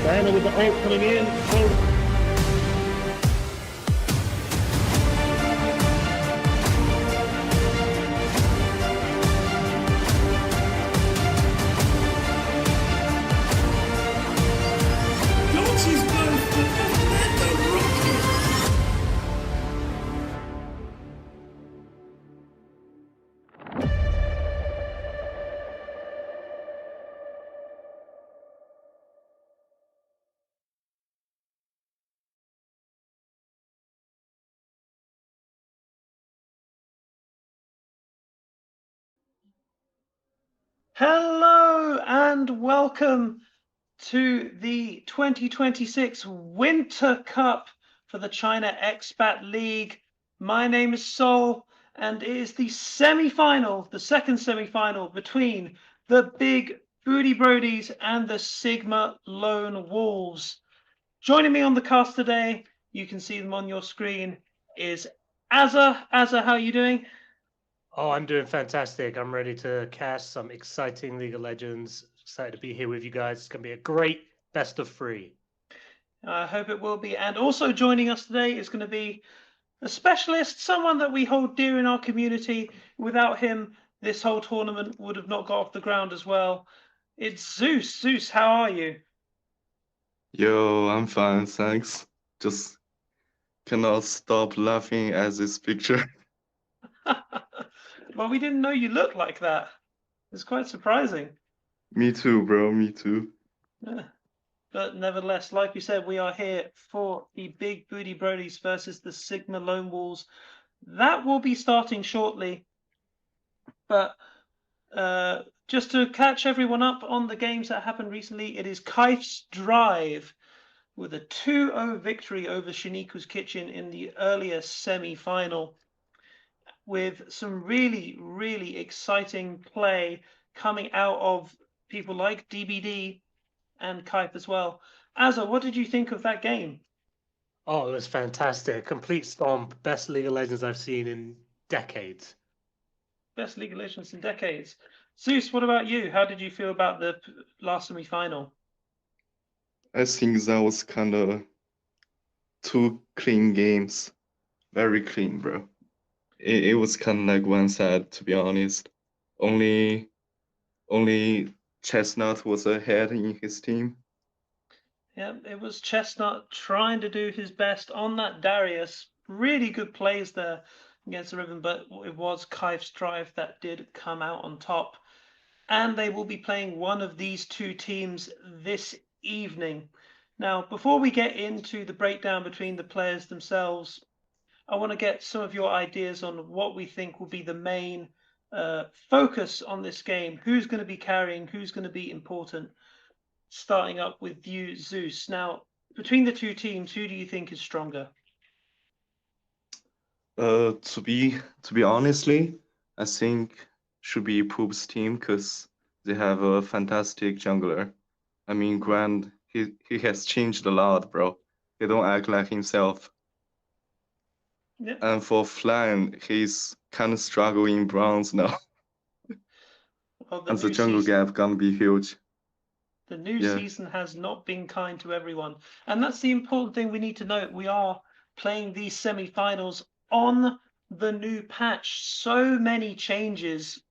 Diana with the ult coming in. Launches both, but doesn't land the rocket. Hello and welcome to the 2026 Winter Cup for the China Expat League. My name is Sol, and it is the semi-final, the second semi-final between the big Brodies and the Sigma Lone Wolves. Joining me on the cast today, you can see them on your screen, is Azza. Azza, how are you doing? Oh, I'm doing fantastic. I'm ready to cast some exciting League of Legends. Excited to be here with you guys. It's going to be a great best of 3. I hope it will be. And also joining us today is going to be a specialist, someone that we hold dear in our community. Without him, this whole tournament would have not got off the ground as well. It's Zeus. Zeus, how are you? Yo, I'm fine, thanks. Just cannot stop laughing at this picture. Well, we didn't know you looked like that. It's quite surprising. Me too, bro, me too. Yeah. But nevertheless, like we said, we are here for the big booty Brodies versus the Sigma Lone Wolves. That will be starting shortly. But just to catch everyone up on the games that happened recently, it is Kaif's Drive with a 2-0 victory over Shiniku's Kitchen in the earlier semi-final, with some really, really exciting play coming out of people like DBD and Kaif as well. Azza, what did you think of that game? Oh, it was fantastic. Complete stomp. Best League of Legends I've seen in decades. Best League of Legends in decades. Zeus, what about you? How did you feel about the last semi-final? I think that was kind of 2 clean games. Very clean, bro. It was kind of like one side, to be honest. Only Chestnut was ahead in his team. Yeah, it was Chestnut trying to do his best on that Darius. Really good plays there against the Ribbon, but it was Kaif's Drive that did come out on top. And they will be playing one of these two teams this evening. Now, before we get into the breakdown between the players themselves, I want to get some of your ideas on what we think will be the main focus on this game. Who's going to be carrying? Who's going to be important? Starting up with you, Zeus. Now, between the two teams, who do you think is stronger? To be honestly, I think should be Poop's team because they have a fantastic jungler. I mean, Grand, he has changed a lot, bro. He don't act like himself. Yeah. And for Flan, he's kind of struggling in bronze now. Well, And the jungle gap gonna be huge. The new Yeah. season has not been kind to everyone. And that's the important thing we need to note. We are playing these semi-finals on the new patch. So many changes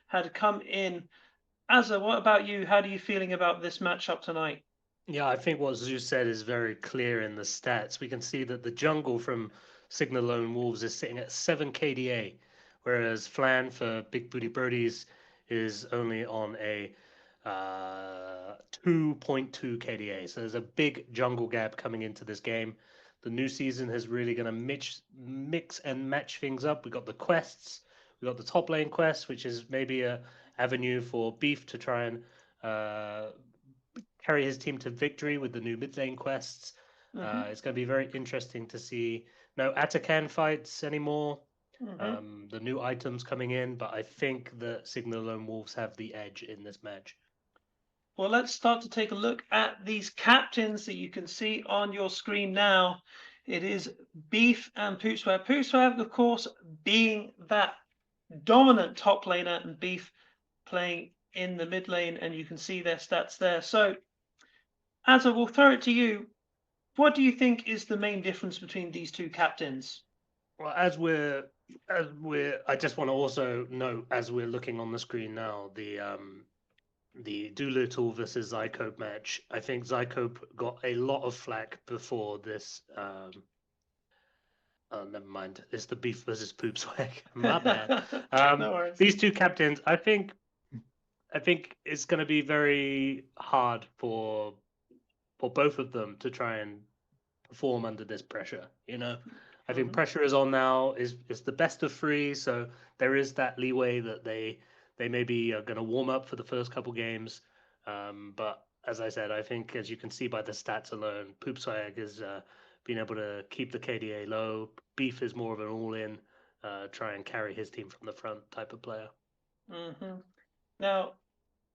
had come in. Azza, what about you? How are you feeling about this matchup tonight? Yeah, I think what Zeus said is very clear in the stats. We can see that the jungle from Signal Lone Wolves is sitting at 7 KDA, whereas Flan for Big Booty Brodies is only on a 2.2 KDA. So there's a big jungle gap coming into this game. The new season is really going to mix and match things up. We got the quests, we got the top lane quest, which is maybe a avenue for Beef to try and carry his team to victory with the new mid lane quests. It's going to be very interesting to see no Atakan fights anymore. The new items coming in, but I think the Signal Lone Wolves have the edge in this match. Well, let's start to take a look at these captains that you can see on your screen now. It is Beef and Poopswag. Poopswag, of course, being that dominant top laner, and Beef playing in the mid lane, and you can see their stats there. So, Azza, we'll throw it to you. What do you think is the main difference between these two captains? Well, I just want to also note, as we're looking on the screen now, the Doolittle versus Zycope match. I think Zycope got a lot of flack before this. Oh, never mind. It's the Beef versus Poopswag. My bad. No worries. These two captains, I think it's going to be very hard for both of them to try and perform under this pressure. I think pressure is on now. It's the best of three, so there is that leeway that they maybe are going to warm up for the first couple games. But as I said, I think as you can see by the stats alone, Poopswag is being able to keep the KDA low. Beef is more of an all-in, try and carry his team from the front type of player. Now,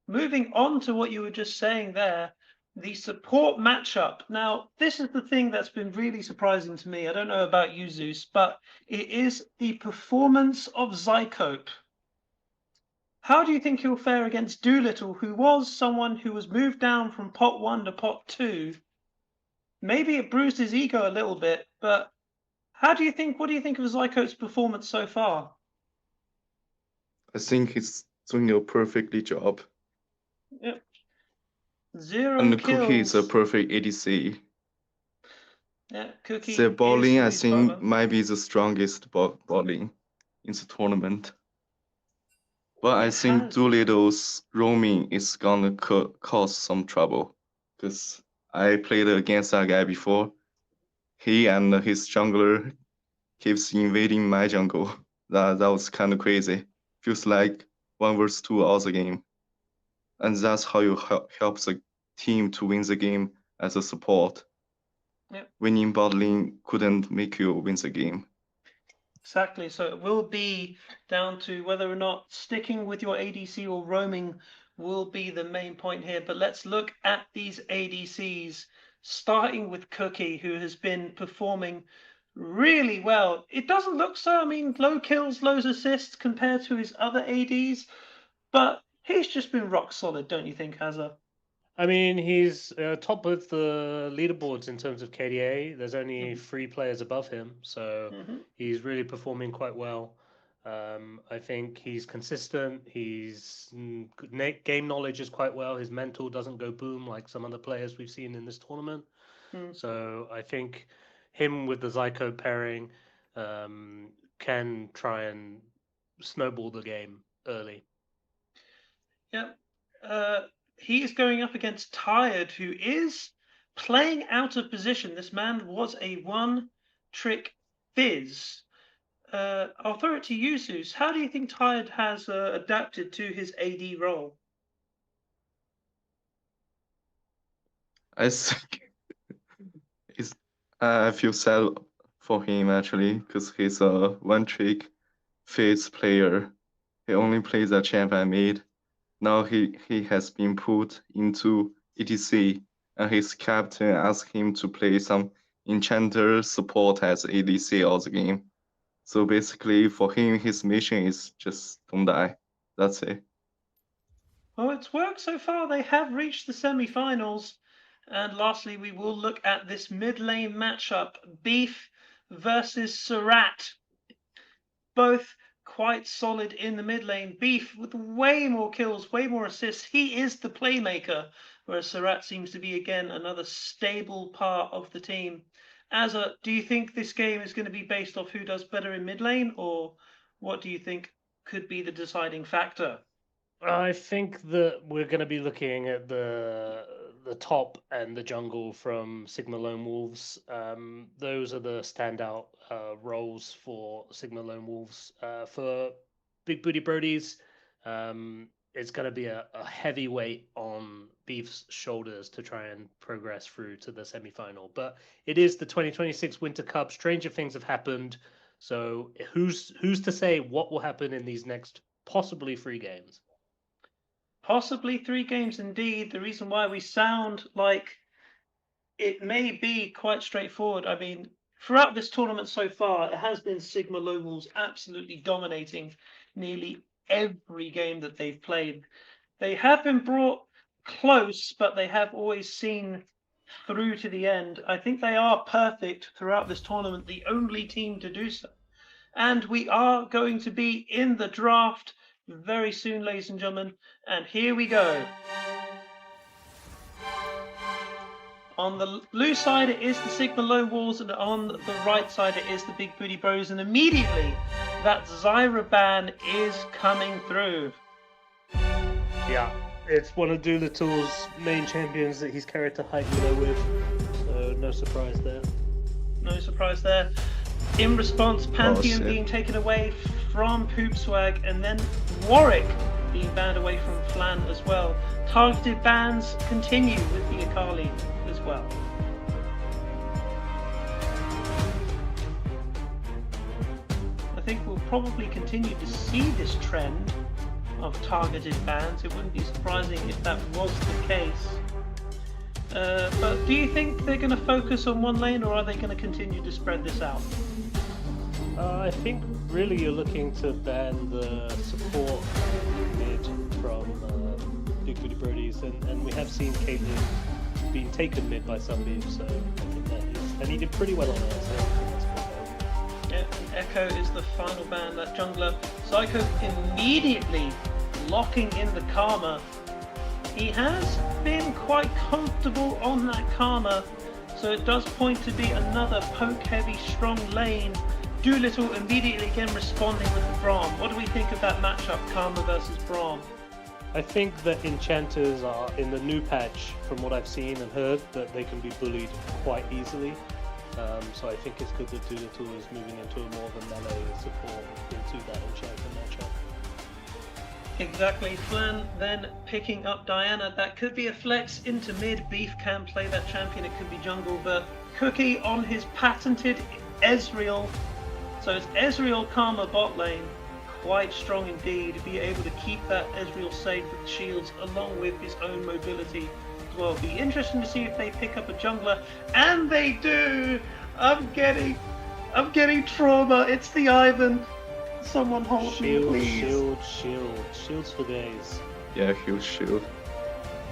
moving on to what you were just saying there, the support matchup. Now, this is the thing that's been really surprising to me. I don't know about you, Zeus, but it is the performance of Zycope. How do you think he'll fare against Doolittle, who was someone who was moved down from pot 1 to pot 2? Maybe it bruised his ego a little bit, but what do you think of Zycope's performance so far? I think he's doing a perfectly job. Yep. 0 And kills. Cookie is a perfect ADC. Yeah, Cookie. Their bowling, I is think, brother. might be the strongest bowling in the tournament. But I think has. Doolittle's roaming is gonna cause some trouble. Because I played against that guy before. He and his jungler keeps invading my jungle. That was kind of crazy. Feels like 1 versus 2 all the game. And that's how you help the team to win the game as a support. Yep. Winning bot lane couldn't make you win the game. Exactly. So it will be down to whether or not sticking with your ADC or roaming will be the main point here. But let's look at these ADCs, starting with Cookie, who has been performing really well. It doesn't look so. I mean, low kills, low assists compared to his other ADs, but he's just been rock solid, don't you think, Hazza? I mean, he's top of the leaderboards in terms of KDA. There's only 3 players above him, so he's really performing quite well. I think he's consistent. His game knowledge is quite well. His mental doesn't go boom like some other players we've seen in this tournament. So I think him with the Zycope pairing can try and snowball the game early. Yep. He is going up against Tired, who is playing out of position. This man was a one-trick Fizz. I'll throw it to you, Zeus. How do you think Tired has adapted to his AD role? I think I feel sad for him actually, because he's a one-trick Fizz player. He only plays a champ I made. Now he has been put into ETC, and his captain asked him to play some enchanter support as ADC all the game. So basically for him, his mission is just don't die. That's it. Well, it's worked so far. They have reached the semi-finals. And lastly, we will look at this mid-lane matchup. Beef versus Surat. Both quite solid in the mid lane. Beef with way more kills, way more assists. He is the playmaker, whereas Surat seems to be, again, another stable part of the team. Azza, do you think this game is going to be based off who does better in mid lane, or what do you think could be the deciding factor? I think that we're going to be looking at the top and the jungle from Sigma Lone Wolves. Those are the standout roles for Sigma Lone Wolves. For Big Booty Brodies, it's going to be a heavy weight on Beef's shoulders to try and progress through to the semi-final. But it is the 2026 Winter Cup. Stranger things have happened. So who's to say what will happen in these next possibly 3 games? Possibly 3 games indeed. The reason why we sound like it may be quite straightforward. I mean, throughout this tournament so far, it has been Sigma Lone Wolves absolutely dominating nearly every game that they've played. They have been brought close, but they have always seen through to the end. I think they are perfect throughout this tournament, the only team to do so. And we are going to be in the draft very soon, ladies and gentlemen. And here we go. On the blue side, it is the Sigma Lone Wolves, and on the right side, it is the Big Booty Bros. And immediately, that Zyra ban is coming through. Yeah, it's one of Doolittle's main champions that he's carried to height with, so no surprise there. No surprise there. In response, Pantheon being taken away from Poop Swag, and then Warwick being banned away from Flan as well. Targeted bans continue with the Akali as well. I think we'll probably continue to see this trend of targeted bans. It wouldn't be surprising if that was the case. But do you think they're going to focus on one lane, or are they going to continue to spread this out? I think really you're looking to ban the support mid from Big Booty Brodies, and we have seen Caitlyn being taken mid by some beefs, so I think that is, and he did pretty well on it, so that's good. Yeah, Echo is the final ban, that jungler. Psycho immediately locking in the Karma. He has been quite comfortable on that Karma, so it does point to be another poke-heavy, strong lane. Doolittle immediately again responding with the Braum. What do we think of that matchup, Karma versus Braum? I think that enchanters are, in the new patch, from what I've seen and heard, that they can be bullied quite easily. So I think it's good that Doolittle is moving into a more of a melee support into that enchanter matchup. Exactly. Flan then picking up Diana. That could be a flex into mid. Beef can play that champion. It could be jungle, but Cookie on his patented Ezreal. So it's Ezreal Karma bot lane. Quite strong indeed. Be able to keep that Ezreal safe with shields along with his own mobility as well. Be interesting to see if they pick up a jungler, and they do. I'm getting trauma. It's the Ivan. Someone hold me, please. Shields for days. Yeah, huge shield.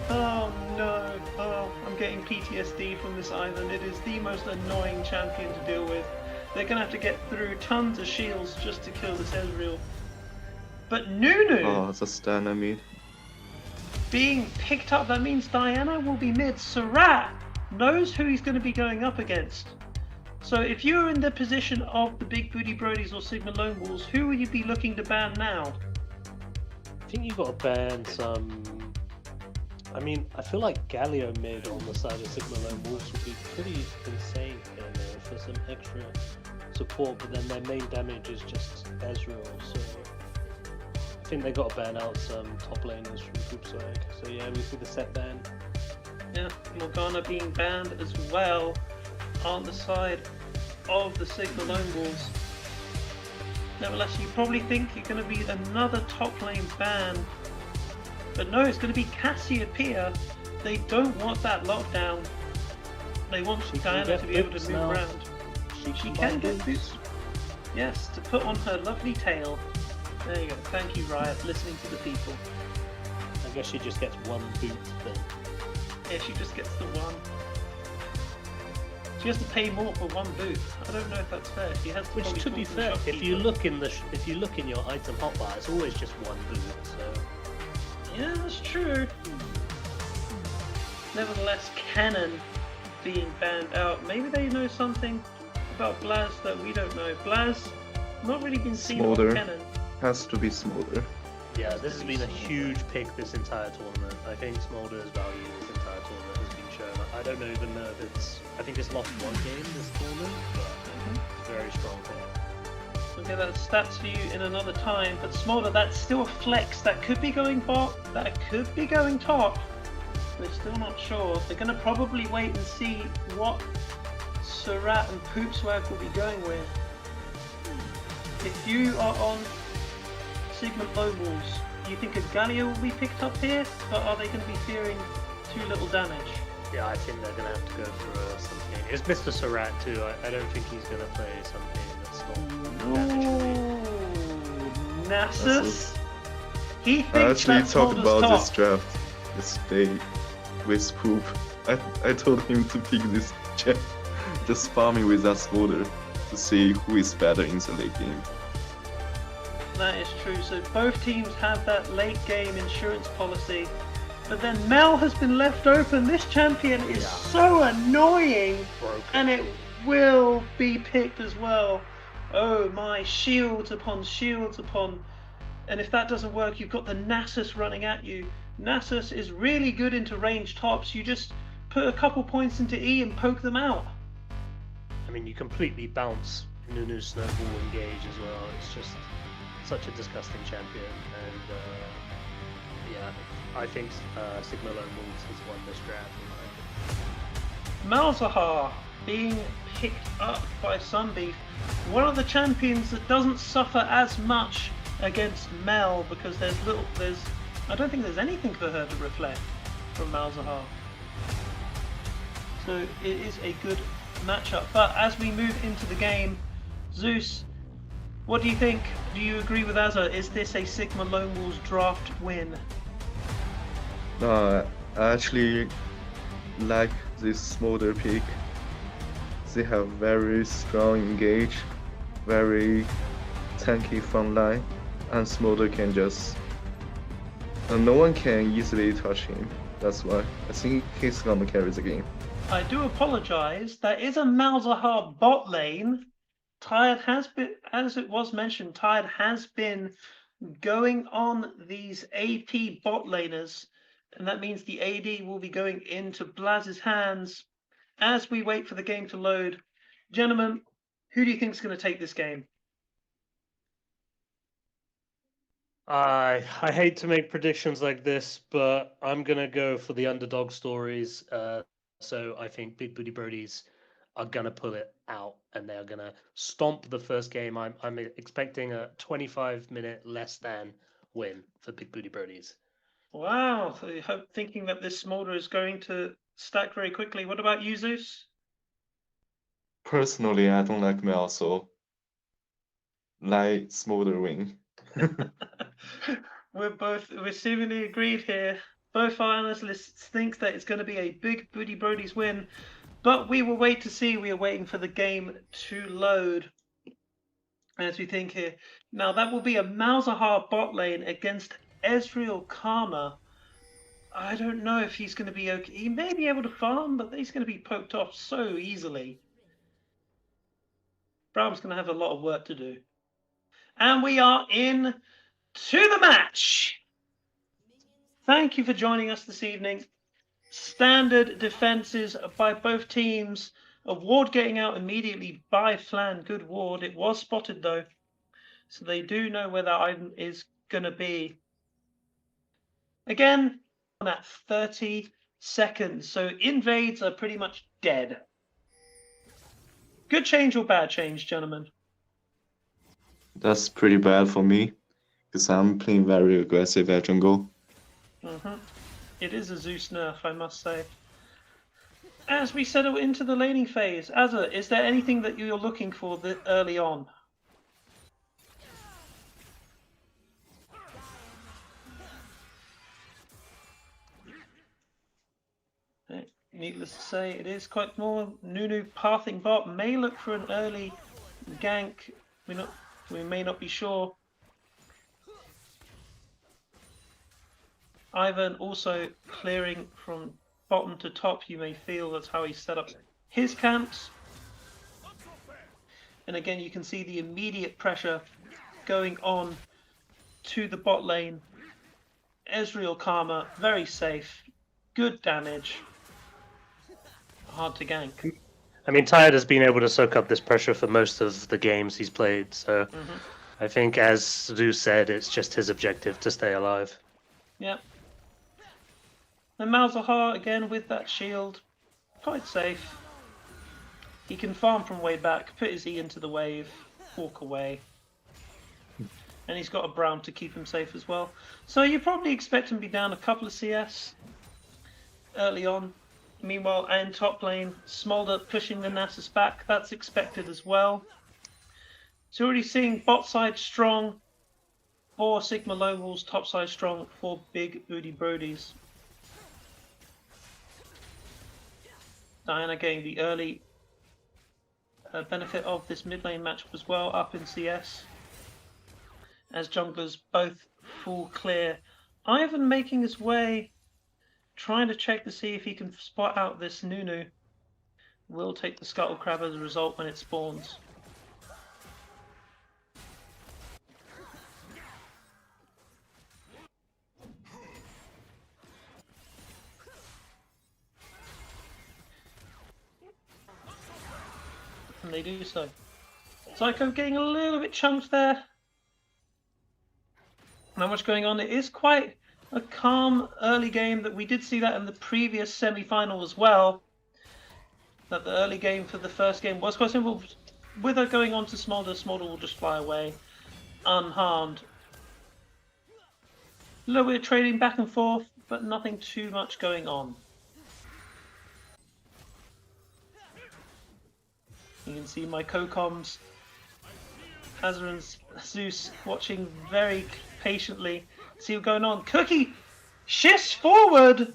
Oh no. Oh, I'm getting PTSD from this Ivan. It is the most annoying champion to deal with. They're going to have to get through tons of shields just to kill this Ezreal. But Nunu Oh, the Stana mid. being picked up, that means Diana will be mid. Surat knows who he's going to be going up against. So if you're in the position of the Big Booty Brodies or Sigma Lone Wolves, who would you be looking to ban now? I think you've got to ban some... I mean, I feel like Galio mid on the side of Sigma Lone Wolves would be pretty insane here, though, for some extra support, but then their main damage is just Ezreal, so I think they got to ban out some top laners from Group Swag. So yeah, we see the set ban. Yeah, Morgana being banned as well on the side of the Sigma Lone Wolves. Nevertheless, you probably think you're going to be another top lane ban. But no, it's going to be Cassiopeia. They don't want that lockdown. They want Diana to be able to move around. She can get boots. Yes, to put on her lovely tail. There you go. Thank you, Riot, listening to the people. I guess she just gets one boot then. Yeah, she just gets the one. She has to pay more for one boot. I don't know if that's fair. She has to Which, probably to be talk the fair, if shopkeeper. you look in if you look in your item hotbar, it's always just one boot. So Yeah, that's true. Nevertheless, Cannon being banned out. Maybe they know something about Blaz that we don't know. Blaz, not really been seen on Smolder. Cannon. Has to be Smolder. yeah, this has been a huge pick this entire tournament. I think Smolder's value this entire tournament has been shown. I don't even know if it's. I think it's lost one game this tournament, but it's a very strong pick. We'll get that stats for you in another time. But Smolder, that's still a flex. That could be going bot. That could be going top. We're still not sure. They're going to probably wait and see what Surat and Poopswag will be going with. If you are on Sigmund Low Walls, do you think a Gallia will be picked up here? Or are they going to be fearing too little damage? Yeah, I think they're going to have to go for something. It's Mr. Surat too. I don't think he's going to play something that's not damage free. Ooh, Nasus? He I thinks actually that's talked Smolder's about top. this draft yesterday with Poop. I told him to pick this jet, just farming with that Smolder to see who is better in the late game. That is true. So both teams have that late game insurance policy. But then Mel has been left open. This champion is so annoying. Broken. And it will be picked as well. Oh my, shields upon shields upon. And if that doesn't work, you've got the Nasus running at you. Nasus is really good into range tops. You just put a couple points into E and poke them out. I mean, you completely bounce Nunu's snowball engage as well. It's just such a disgusting champion, and yeah, I think Sigma Lone Wolves has won this draft. In my opinion. Malzahar being picked up by Sunbeef, one of the champions that doesn't suffer as much against Mel because I don't think there's anything for her to reflect from Malzahar. So it is a good matchup. But as we move into the game, Zeus, what do you think? Do you agree with Azza? Is this a Sigma Lone Wolves draft win? No, I actually like this Smolder pick. They have very strong engage, very tanky front line, and Smolder can just... no one can easily touch him. That's why I think he's gonna carry the game. I do apologise. There is a Malzahar bot lane. Tired has been, as it was mentioned, Tired has been going on these AP bot laners, and that means the AD will be going into Blaz's hands as we wait for the game to load. Gentlemen, who do you think is going to take this game? I hate to make predictions like this, but I'm gonna go for the underdog stories. So I think Big Booty Brodies are gonna pull it out, and they're gonna stomp the first game. I'm expecting a 25-minute less than win for Big Booty Brodies. Wow, so you hope, thinking that this Smolder is going to stack very quickly. What about you, Zeus? Personally, I don't like Mel, so like Smolder win. We're seemingly agreed here. Both our analysts think that it's going to be a Big Booty Brodies win, but we will wait to see. We are waiting for the game to load as we think here. Now that will be a Malzahar bot lane against Ezreal Karma. I don't know if he's going to be okay. He may be able to farm, but he's going to be poked off so easily. Braum's going to have a lot of work to do. And we are in to the match. Thank you for joining us this evening. Standard defenses by both teams. A ward getting out immediately by Flan. Good ward. It was spotted though. So they do know where that item is going to be. Again, on that 30 seconds. So invades are pretty much dead. Good change or bad change, gentlemen? That's pretty bad for me, because I'm playing very aggressive at jungle. It is a Zeus nerf, I must say. As we settle into the laning phase, Azza, is there anything that you're looking for early on? Needless to say, it is quite more. Nunu pathing bot may look for an early gank. We may not be sure. Ivan also clearing from bottom to top. You may feel that's how he set up his camps. And again, you can see the immediate pressure going on to the bot lane. Ezreal Karma, very safe, good damage, hard to gank. I mean, Tired has been able to soak up this pressure for most of the games he's played, so I think, as Zeus said, it's just his objective to stay alive. Yep. And Malzahar, again, with that shield, quite safe. He can farm from way back, put his E into the wave, walk away. And he's got a Brown to keep him safe as well. So you probably expect him to be down a couple of CS early on. Meanwhile, in top lane, Smolder pushing the Nasus back. That's expected as well. So already seeing bot side strong for Sigma Lone Wolves, top side strong for Big Booty Brodies. Diana getting the early benefit of this mid lane matchup as well, up in CS. As junglers both full clear. Ivan making his way, trying to check to see if he can spot out this Nunu. Will take the Scuttle Crab as a result when it spawns. And they do so. Psycho getting a little bit chunked there. Not much going on. It is quite a calm early game. That we did see that in the previous semi-final as well. That the early game for the first game was quite simple. With her going on to Smolder, Smolder will just fly away unharmed. A little bit of trading back and forth, but nothing too much going on. You can see my co-coms, Azra and Zeus, watching very patiently. See what's going on. Cookie shifts forward,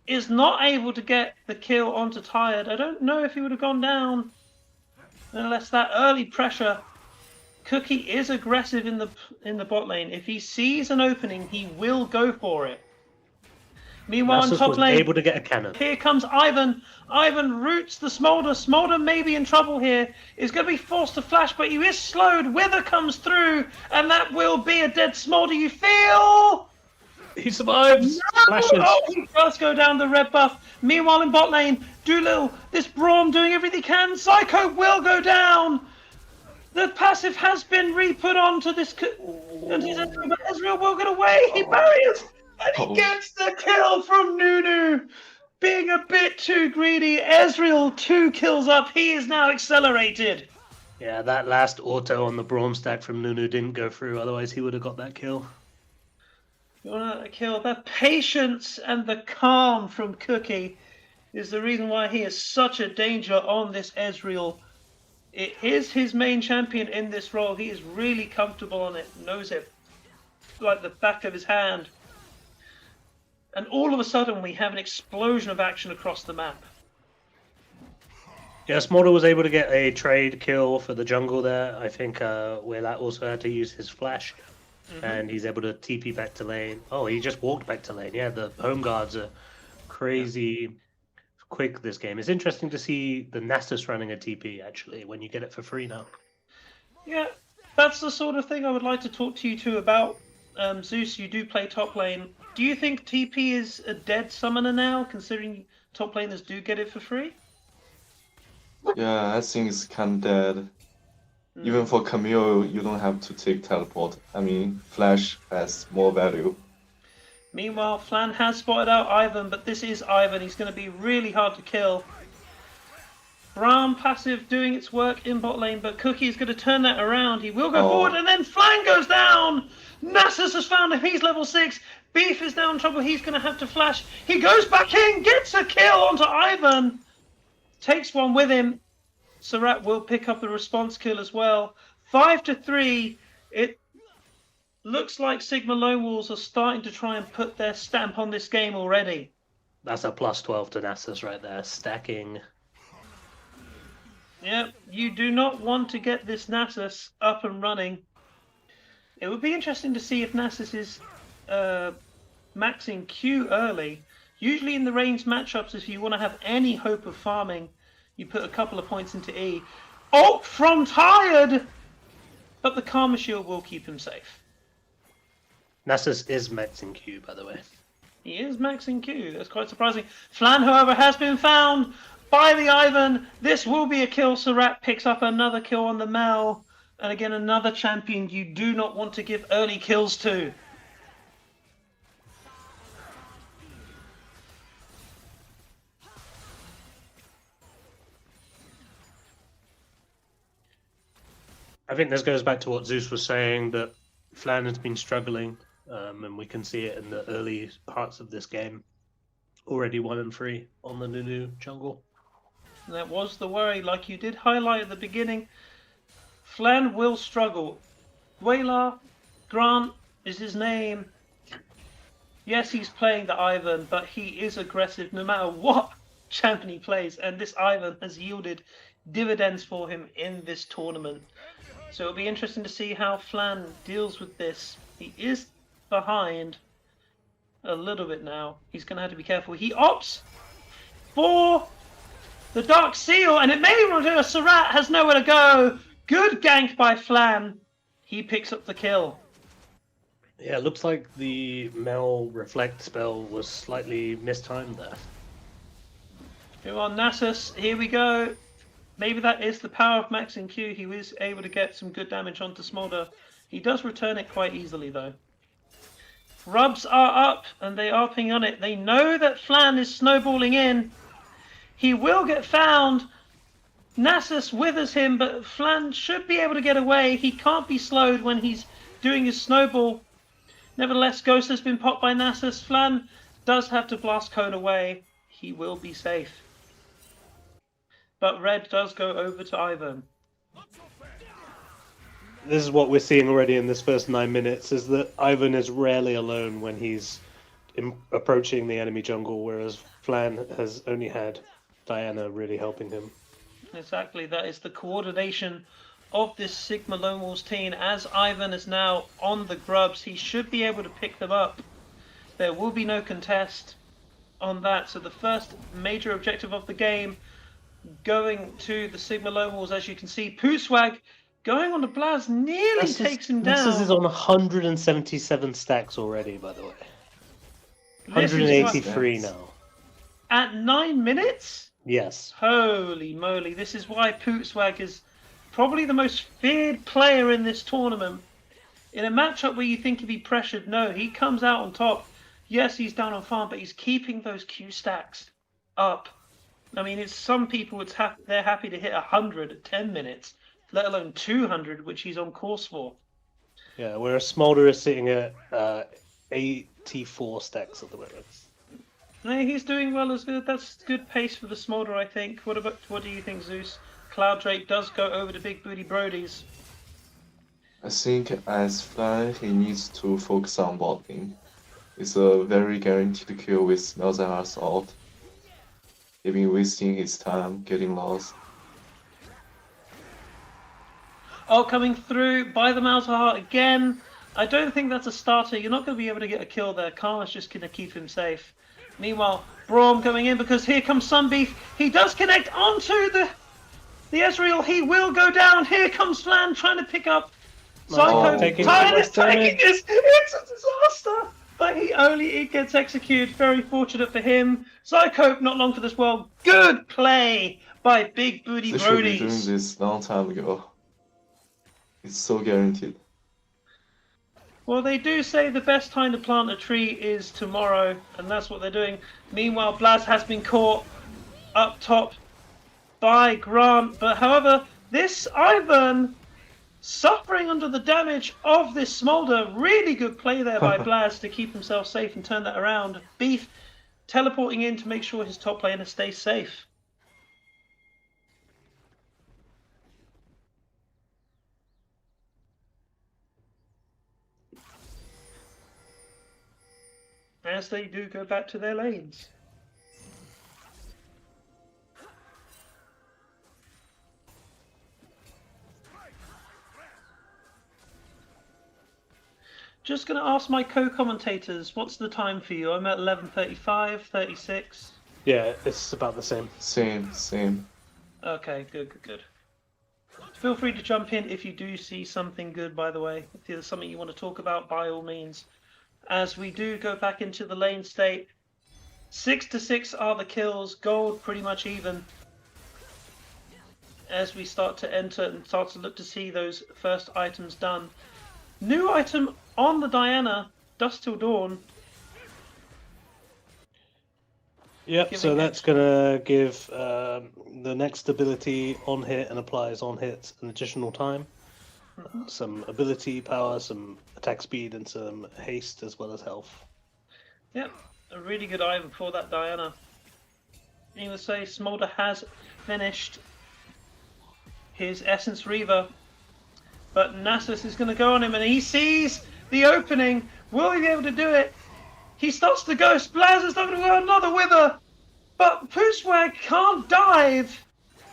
is not able to get the kill onto Tired. I don't know if he would have gone down unless that early pressure. Cookie is aggressive in the bot lane. If he sees an opening, he will go for it. Meanwhile, Nasus in top was lane, able to get a cannon. here comes Ivan. Ivan roots the Smolder. Smolder may be in trouble here. Is going to be forced to flash, but he is slowed. Wither comes through, and that will be a dead Smolder. You feel? He survives. No! Flashes. Oh, he does go down the red buff. Meanwhile, in bot lane, Doolittle, this Braum doing everything he can. Psycho will go down. The passive has been re-put onto this. And Ezreal will get away. He barriers. And he gets the kill from Nunu. Being a bit too greedy. Ezreal 2 kills up. He is now accelerated. Yeah, that last auto on the Braum stack from Nunu didn't go through. Otherwise, he would have got that kill. You want to kill? The patience and the calm from Cookie is the reason why he is such a danger on this Ezreal. It is his main champion in this role. He is really comfortable on it. Knows it like the back of his hand. And all of a sudden, we have an explosion of action across the map. Yeah, Smolder was able to get a trade kill for the jungle there. I think Willat also had to use his flash. And he's able to TP back to lane. Oh, he just walked back to lane. Yeah, the home guards are crazy quick this game. It's interesting to see the Nasus running a TP, actually, when you get it for free now. Yeah, that's the sort of thing I would like to talk to you two about. Zeus, you do play top lane. Do you think TP is a dead summoner now, considering top laners do get it for free? Yeah, I think it's kind of dead. Even for Camille, you don't have to take teleport. I mean, Flash has more value. Meanwhile, Flan has spotted out Ivan, but this is Ivan. He's going to be really hard to kill. Braum passive doing its work in bot lane, but Cookie is going to turn that around. He will go forward, and then Flan goes down! Nasus has found him. He's level 6. Beef is now in trouble. He's going to have to flash. He goes back in, gets a kill onto Ivan. Takes one with him. Sarat will pick up the response kill as well. 5-3. It looks like Sigma Lone Wolves are starting to try and put their stamp on this game already. That's a plus 12 to Nasus right there, stacking. Yep, you do not want to get this Nasus up and running. It would be interesting to see if Nasus is maxing Q early. Usually in the ranged matchups, if you want to have any hope of farming, you put a couple of points into E. Oh, from tired! But the Karma Shield will keep him safe. Nasus is maxing Q, by the way. He is maxing Q. That's quite surprising. Flan, however, has been found by the Ivan. This will be a kill. Surat picks up another kill on the Mel. And again, another champion you do not want to give early kills to. I think this goes back to what Zeus was saying, that Flan has been struggling, and we can see it in the early parts of this game. Already 1-3 on the Nunu jungle. And that was the worry, like you did highlight at the beginning. Flan will struggle. Waylar Grant is his name. Yes, he's playing the Ivan, but he is aggressive no matter what champion he plays. And this Ivan has yielded dividends for him in this tournament. So it'll be interesting to see how Flan deals with this. He is behind a little bit now. He's going to have to be careful. He opts for the Dark Seal, and it may well do. Surat has nowhere to go. Good gank by Flan. He picks up the kill. Yeah, it looks like the Mel Reflect spell was slightly mistimed there. Come on, Nasus. Here we go. Maybe that is the power of maxing Q. He was able to get some good damage onto Smolder. He does return it quite easily, though. Rubs are up, and they are pinging on it. They know that Flan is snowballing in. He will get found. Nasus withers him, but Flan should be able to get away. He can't be slowed when he's doing his snowball. Nevertheless, Ghost has been popped by Nasus. Flan does have to blast Cone away. He will be safe. But Red does go over to Ivan. This is what we're seeing already in this first 9 minutes, is that Ivan is rarely alone when he's approaching the enemy jungle, whereas Flan has only had Diana really helping him. Exactly, that is the coordination of this Sigma Lone Wolves team. As Ivan is now on the grubs, he should be able to pick them up. There will be no contest on that. So the first major objective of the game going to the Sigma Lone Wolves, as you can see. Pooswag going on the Blaz nearly takes him down. This is on 177 stacks already, by the way. 183 now. At 9 minutes? Yes. Holy moly, this is why Pooswag is probably the most feared player in this tournament. In a matchup where you think he'd be pressured, no, he comes out on top. Yes, he's down on farm, but he's keeping those Q stacks up. I mean, it's some people, they're happy to hit 100 at 10 minutes, let alone 200, which he's on course for. Yeah, whereas Smolder is sitting at 84 stacks at the moment. No, he's doing well as good. That's good pace for the Smolder, I think. What do you think, Zeus? Cloud Drake does go over to Big Booty Brodies. I think as Fly, he needs to focus on blocking. It's a very guaranteed kill with Malzahar's ult. He's been wasting his time getting lost. Oh, coming through by the Malzahar again. I don't think that's a starter. You're not going to be able to get a kill there. Karma's just going to keep him safe. Meanwhile, Braum going in because here comes Sunbeef. He does connect onto the Ezreal. He will go down. Here comes Flan trying to pick up Psycho. Tyne is taking this. It's a disaster. But it gets executed. Very fortunate for him. Psycho, not long for this world. Good play by Big Booty They should be Brodies. doing this long time ago. It's so guaranteed. Well, they do say the best time to plant a tree is tomorrow, and that's what they're doing. Meanwhile, Blaz has been caught up top by Grant, but however, this Ivan suffering under the damage of this Smolder. Really good play there by Blaz to keep himself safe and turn that around. Beef teleporting in to make sure his top laner stays safe. As they do go back to their lanes. Just going to ask my co-commentators, what's the time for you? I'm at 11:35, 36. Yeah, it's about the same. Same. Okay, good. Feel free to jump in if you do see something good, by the way. If there's something you want to talk about, by all means. As we do go back into the lane state, 6-6 are the kills, gold pretty much even. As we start to enter and start to look to see those first items done. New item on the Diana, Dust Till Dawn. Yep, so that's going to give the next ability on hit and applies on hit an additional time. Some ability power, some attack speed, and some haste as well as health. Yep, a really good item for that Diana. You would say Smolder has finished his Essence Reaver, but Nasus is going to go on him and he sees the opening. Will he be able to do it? He starts to go. Splaz not going to go another Wither, but Pooswag can't dive.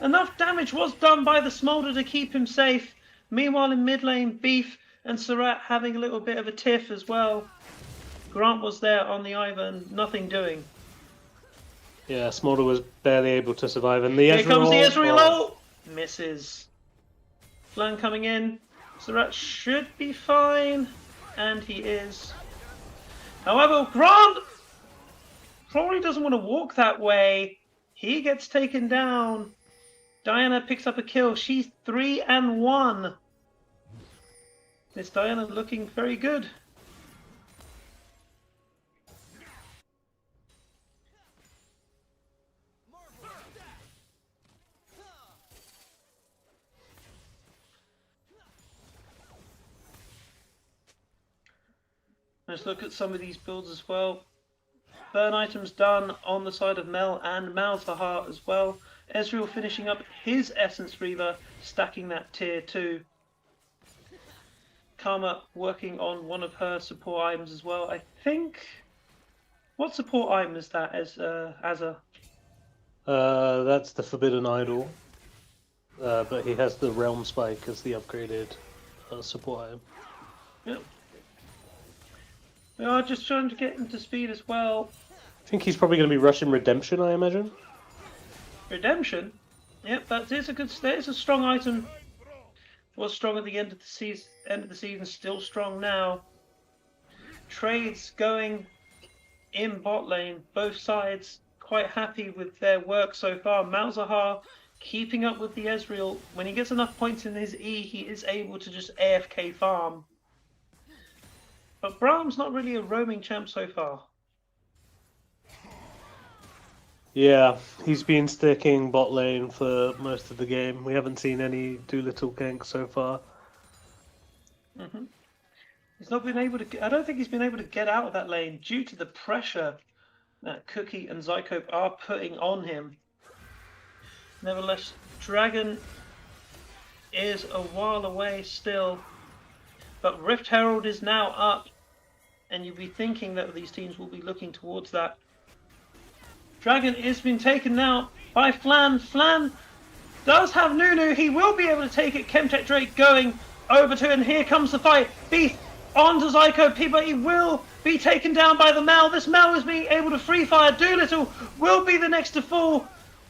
Enough damage was done by the Smolder to keep him safe. Meanwhile, in mid lane, Beef and Surratt having a little bit of a tiff as well. Grant was there on the Ivan, nothing doing. Yeah, Smolder was barely able to survive, and the Here comes the Ezreal oh. ult! Misses. Flan coming in. Surratt should be fine, and he is. However, Grant probably doesn't want to walk that way. He gets taken down. Diana picks up a kill. She's 3-1. This Diana looking very good. Let's look at some of these builds as well. Burn items done on the side of Mel and Malzahar as well. Ezreal finishing up his Essence Reaver, stacking that tier 2. Karma working on one of her support items as well. I think... What support item is that as a... That's the Forbidden Idol. But he has the Realm Spike as the upgraded support item. Yep. We are just trying to get him to speed as well. I think he's probably going to be rushing Redemption, I imagine. Redemption? Yep, that is a strong item. Was strong at the end of the season, still strong now. Trades going in bot lane, both sides quite happy with their work so far. Malzahar keeping up with the Ezreal. When he gets enough points in his E, he is able to just AFK farm. But Brahm's not really a roaming champ so far. Yeah, he's been sticking bot lane for most of the game. We haven't seen any Doolittle gank so far. He's not been able to. I don't think he's been able to get out of that lane due to the pressure that Cookie and Zycope are putting on him. Nevertheless, Dragon is a while away still. But Rift Herald is now up, and you'll be thinking that these teams will be looking towards that. Dragon is being taken now by Flan. Flan does have Nunu. He will be able to take it. Chemtech Drake going over to it, and here comes the fight. Beef onto Zyco, but he will be taken down by the Mal. This Mal is being able to free fire. Doolittle will be the next to fall.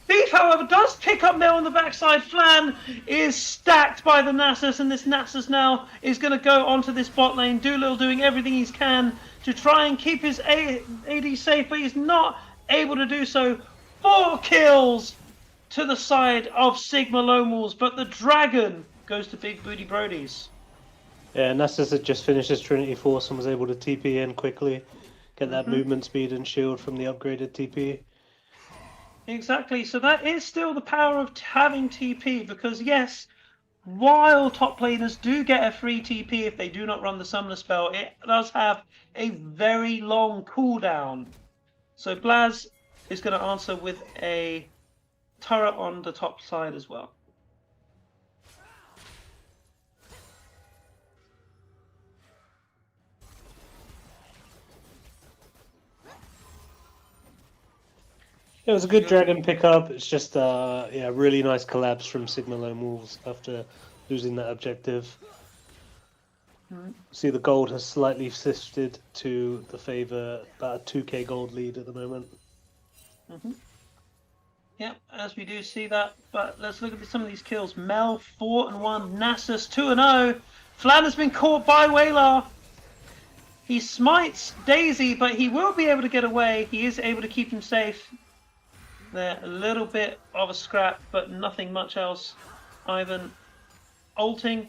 Beef, however, does pick up Mel on the backside. Flan is stacked by the Nasus, and this Nasus now is going to go onto this bot lane. Doolittle doing everything he can to try and keep his AD safe, but he's not able to do so. 4 kills to the side of Sigma Lomals, but the Dragon goes to Big Booty Brodies. Yeah, Nasus had just finished his Trinity Force and was able to TP in quickly, get that movement speed and shield from the upgraded TP. Exactly, so that is still the power of having TP, because yes, while top laners do get a free TP if they do not run the Summoner spell, it does have a very long cooldown. So Blaz is going to answer with a turret on the top side as well. It was a good Dragon pickup. It's just yeah, really nice collapse from Sigma Lone Wolves after losing that objective. See, the gold has slightly shifted to the favor, about a 2k gold lead at the moment. Yep, as we do see that. But let's look at some of these kills. Mel 4-1, Nasus 2-0. Flan has been caught by Waylar. He smites Daisy, but he will be able to get away. He is able to keep him safe. There, a little bit of a scrap, but nothing much else. Ivan ulting,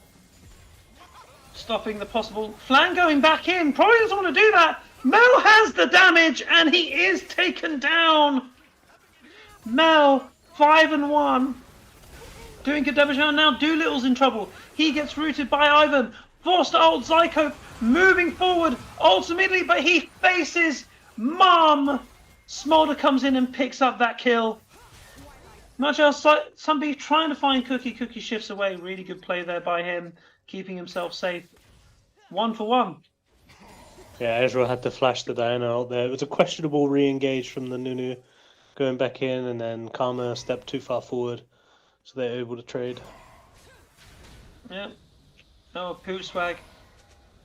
stopping the possible. Flan going back in, probably doesn't want to do that. Mel has the damage, and he is taken down. Mel, 5-1. Doing good damage now. Doolittle's in trouble. He gets rooted by Ivan. Forced to ult Zyko, moving forward ultimately, but he faces Mom. Smolder comes in and picks up that kill. Much else, somebody trying to find Cookie. Cookie shifts away. Really good play there by him, keeping himself safe. 1-for-1. Yeah, Ezreal had to flash the Diana out there. It was a questionable re-engage from the Nunu, going back in, and then Karma stepped too far forward, so they're able to trade. Yeah. Oh, Poot Swag.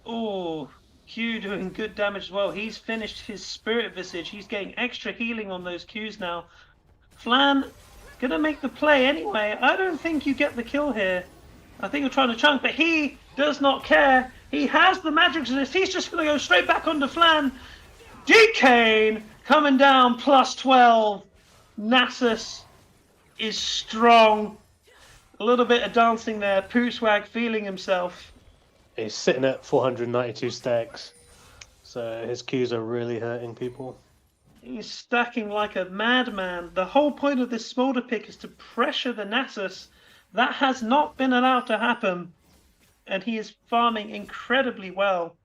Oh, Q doing good damage as well. He's finished his Spirit Visage. He's getting extra healing on those Qs now. Flan gonna make the play anyway. I don't think you get the kill here. I think you're trying to chunk, but he does not care. He has the magic resist. He's just gonna go straight back onto Flan. Decane coming down +12. Nasus is strong. A little bit of dancing there. Poot Swag feeling himself. He's sitting at 492 stacks, so his Qs are really hurting people. He's stacking like a madman. The whole point of this Smolder pick is to pressure the Nasus. That has not been allowed to happen, and he is farming incredibly well.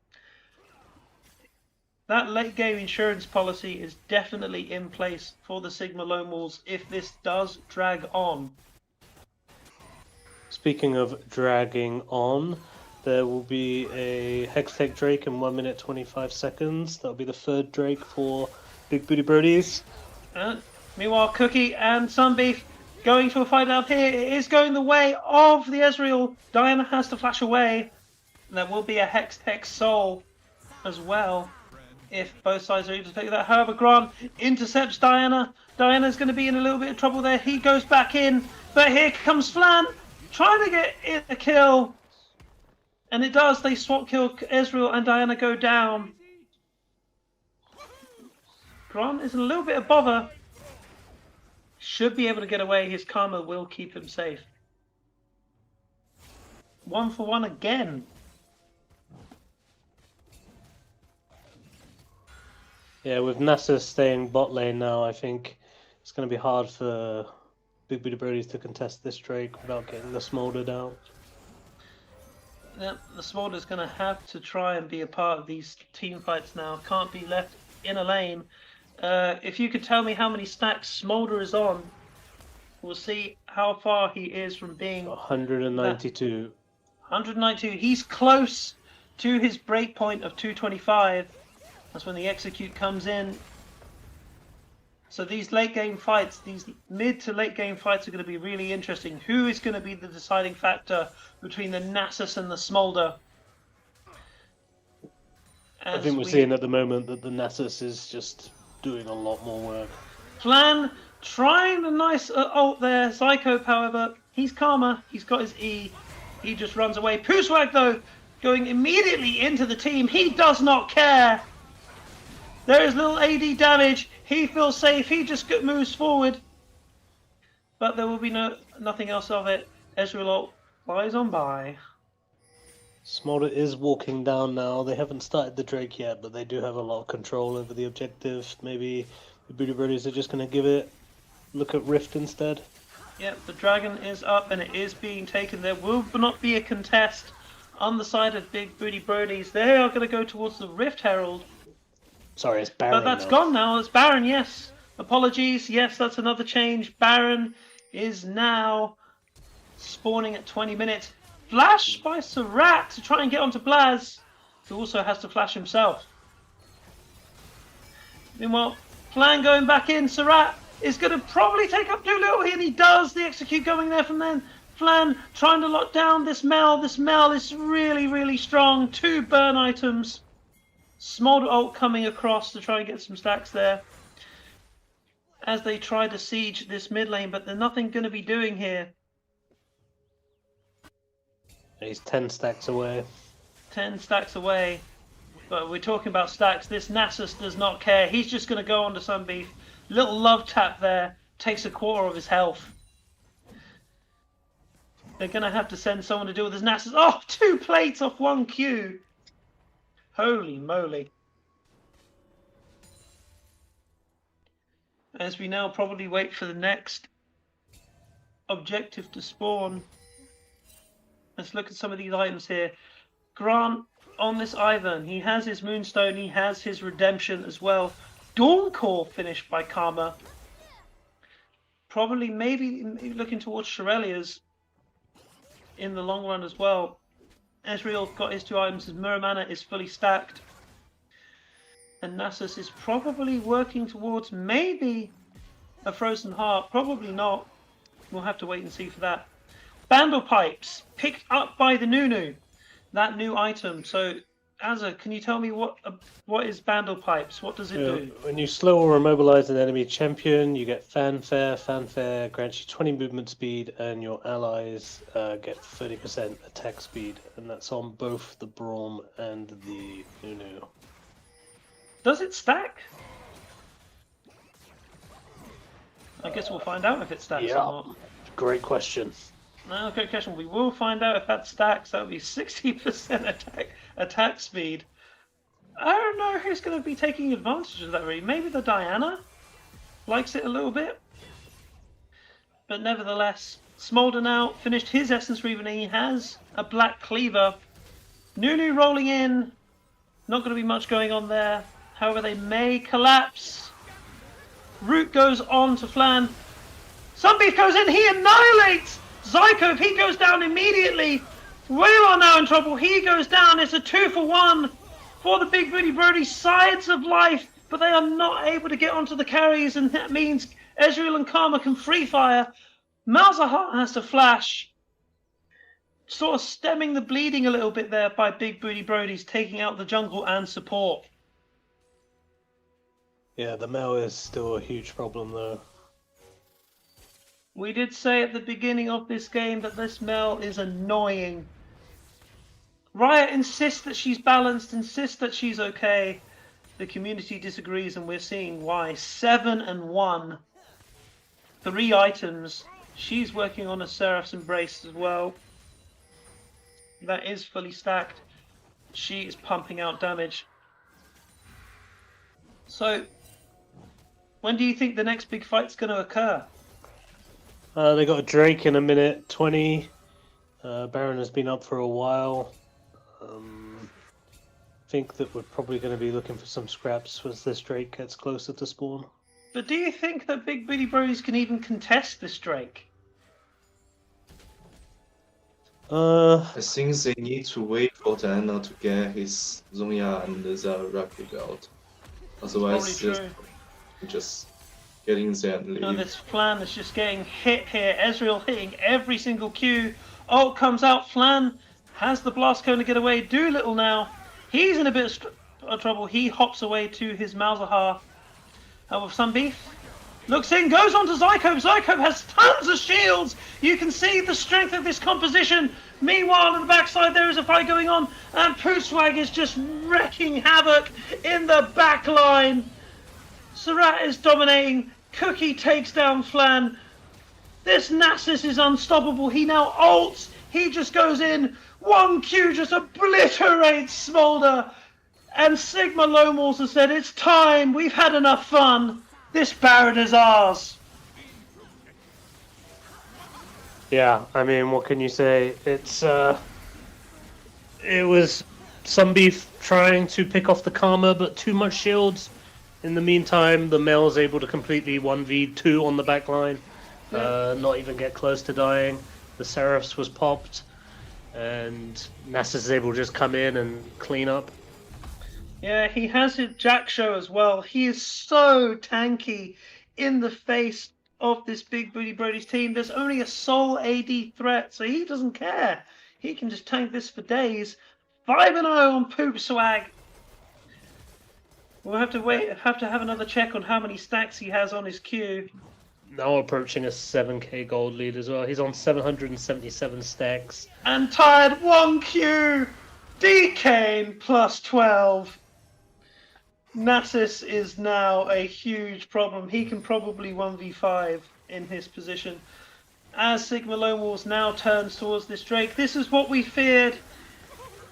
That late game insurance policy is definitely in place for the Sigma Lone Wolves if this does drag on. Speaking of dragging on, there will be a Hextech Drake in 1 minute 25 seconds. That'll be the third Drake for Big Booty Brodies. Meanwhile, Cookie and Sunbeef going to a fight out here. It is going the way of the Ezreal. Diana has to flash away. And there will be a Hextech Soul as well, if both sides are able to take that. However, Grant intercepts Diana. Diana's going to be in a little bit of trouble there. He goes back in, but here comes Flan, trying to get in a kill. And it does. They swap kill Ezreal, and Diana go down. Grant is in a little bit of bother. Should be able to get away. His Karma will keep him safe. 1-for-1 again. Yeah, with Nasus staying bot lane now, I think it's going to be hard for Big Booty Brodies to contest this Drake without getting the Smolder down. Yeah, the Smolder's going to have to try and be a part of these team fights now. Can't be left in a lane. If you could tell me how many stacks Smolder is on, we'll see how far he is from being 192. 192. He's close to his breakpoint of 225. That's when the execute comes in. So these late game fights, these mid to late game fights are going to be really interesting. Who is going to be the deciding factor between the Nasus and the Smolder? I think we're seeing at the moment that the Nasus is just doing a lot more work. Flan trying a nice ult there. Zyko, however, he's Karma. He's got his E. He just runs away. Poot Swag, though, going immediately into the team. He does not care. There is little AD damage. He feels safe. He just moves forward. But there will be nothing else of it. Ezreal ult flies on by. Smolder is walking down now. They haven't started the Drake yet, but they do have a lot of control over the objective. Maybe the Booty Brodies are just going to give it look at Rift instead. Yep, the dragon is up and it is being taken. There will not be a contest on the side of Big Booty Brodies. They are going to go towards the Rift Herald. Sorry, it's Baron. But that's gone now. It's Baron, yes. Apologies. Yes, that's another change. Baron is now spawning at 20 minutes. Flash by Sarat to try and get onto Blaz, who also has to flash himself. Meanwhile, Flan going back in. Sarat is going to probably take up Doolittle here, and he does. The execute going there from then. Flan trying to lock down this Mel. This Mel is really, really strong. 2 burn items. Smolder ult coming across to try and get some stacks there as they try to siege this mid lane, but they're nothing going to be doing here. He's 10 stacks away. 10 stacks away. But we're talking about stacks. This Nasus does not care. He's just going to go on to Sunbeef. Little love tap there. Takes a quarter of his health. They're going to have to send someone to deal with this Nasus. Oh, 2 plates off 1 Q. Holy moly. As we now probably wait for the next objective to spawn. Let's look at some of these items here. Grant on this Ivan. He has his Moonstone. He has his Redemption as well. Dawncore finished by Karma. Probably maybe looking towards Shirelia's in the long run as well. Ezreal got his 2 items. His Mirror Mana is fully stacked. And Nasus is probably working towards maybe a Frozen Heart. Probably not. We'll have to wait and see for that. Bandle Pipes picked up by the Nunu. That new item. So, Azza, can you tell me what is Bandle Pipes? What does it do? When you slow or immobilize an enemy champion, you get Fanfare. Fanfare grants you 20 movement speed, and your allies get 30% attack speed. And that's on both the Braum and the Nunu. Does it stack? I guess we'll find out if it stacks or not. Great question. No, great question. We will find out if that stacks. That would be 60% attack speed. I don't know who's going to be taking advantage of that, really. Maybe the Diana likes it a little bit. But nevertheless, Smolder now finished his Essence Reaver, and he has a Black Cleaver. Nunu rolling in. Not going to be much going on there. However, they may collapse. Root goes on to Flan. Sunbeef goes in. He annihilates Zyko. He goes down immediately. Whale are now in trouble. He goes down. It's a 2-for-1 for the Big Booty Brodies. Sides of life, but they are not able to get onto the carries, and that means Ezreal and Karma can free fire. Malzahar has to flash. Sort of stemming the bleeding a little bit there by Big Booty Brodies, taking out the jungle and support. Yeah, the Mel is still a huge problem, though. We did say at the beginning of this game that this Mel is annoying. Riot insists that she's balanced, insists that she's okay. The community disagrees, and we're seeing why. 7-1. 3 items. She's working on a Seraph's Embrace as well. That is fully stacked. She is pumping out damage. So, when do you think the next big fight's going to occur? They got a Drake in a minute 20. Baron has been up for a while. Think that we're probably going to be looking for some scraps as this Drake gets closer to spawn. But do you think that Big Booty Brodies can even contest this Drake? I think they need to wait for Diana to get his Zonya and the Rapid out. Otherwise, just getting there and leave. No, this Flan is just getting hit here. Ezreal hitting every single Q. Ult comes out. Flan has the blast cone to get away. Doolittle now. He's in a bit of trouble. He hops away to his Malzahar. With Sunbeef. Looks in, goes on to Zyko. Zyko has tons of shields. You can see the strength of this composition. Meanwhile, on the backside, there is a fight going on. And Pooswag is just wrecking havoc in the back line. Surat is dominating. Cookie takes down Flan. This Nasus is unstoppable. He now ults. He just goes in. 1Q just obliterates Smolder. And Sigma Lomals has said, it's time. We've had enough fun. This Baron is ours. Yeah, I mean, what can you say? It was Sunbeef trying to pick off the Karma, but too much shields. In the meantime, the Mel's able to completely 1v2 on the back line. Not even get close to dying. The Seraphs was popped. And Nasus is able to just come in and clean up. Yeah, he has his Jack Show as well. He is so tanky in the face of this Big Booty Brody's team. There's only a sole AD threat, so he doesn't care. He can just tank this for days. 5-0 on Poop Swag. We'll have to have another check on how many stacks he has on his queue. Now approaching a 7k gold lead as well. He's on 777 stacks. And tied 1 queue. D-Kane plus 12. Nasus is now a huge problem. He can probably 1v5 in his position. As Sigma Lone Wolves now turns towards this Drake, this is what we feared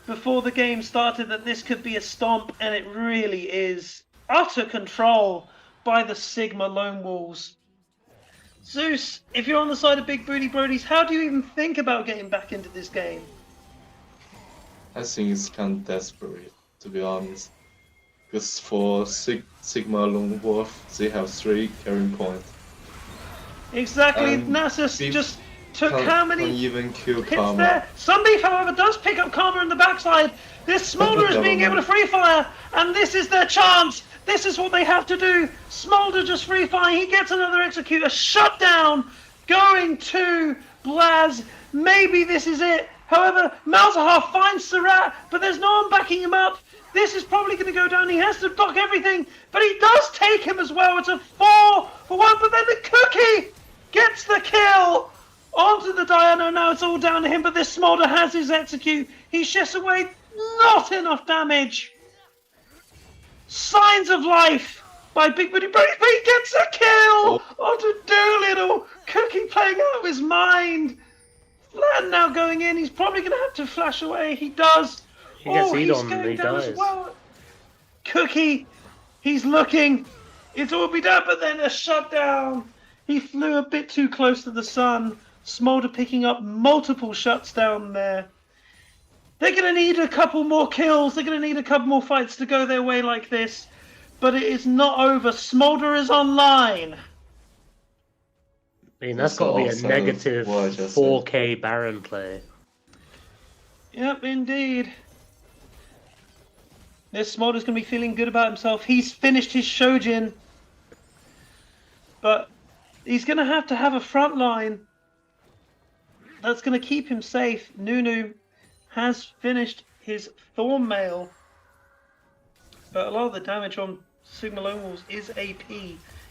before the game started, that this could be a stomp, and it really is. Utter control by the Sigma Lone Wolves. Zeus, if you're on the side of Big Booty Brodies, how do you even think about getting back into this game? I think it's kind of desperate, to be honest. Because for Sigma Lone Wolf, they have 3 carrying points. Exactly, And Nasus Beef just took Can't how many even kill hits Karma. there? Sunbeef, however, does pick up Karma in the backside. This Smolder is being able to free fire, and this is their chance. This is what they have to do. Smolder just free fire. He gets another executor. Shutdown going to Blaz. Maybe this is it. However, Malzahar finds Surratt, but there's no one backing him up. This is probably going to go down. He has to block everything, but he does take him as well. It's a 4-1, but then the Cookie gets the kill onto the Diana. Now it's all down to him, but this Smolder has his execute. He shifts away. Not enough damage. Signs of life by Big Booty Brody, but he gets a kill onto Doolittle. Cookie playing out of his mind. Flan now going in. He's probably going to have to flash away. He does. He gets he's Edon, going he down dies. as well. Cookie, he's looking. It's all be done, but then a shutdown. He flew a bit too close to the sun. Smolder picking up multiple shuts down there. They're going to need a couple more kills. They're going to need a couple more fights to go their way like this. But it is not over. Smolder is online. I mean, that's got to be a Also negative what I just 4k Baron play. Yep, indeed. This Smolder's going to be feeling good about himself. He's finished his Shojin. But he's going to have a front line that's going to keep him safe. Nunu has finished his Thornmail. But a lot of the damage on Sigma Lone Wolves is AP.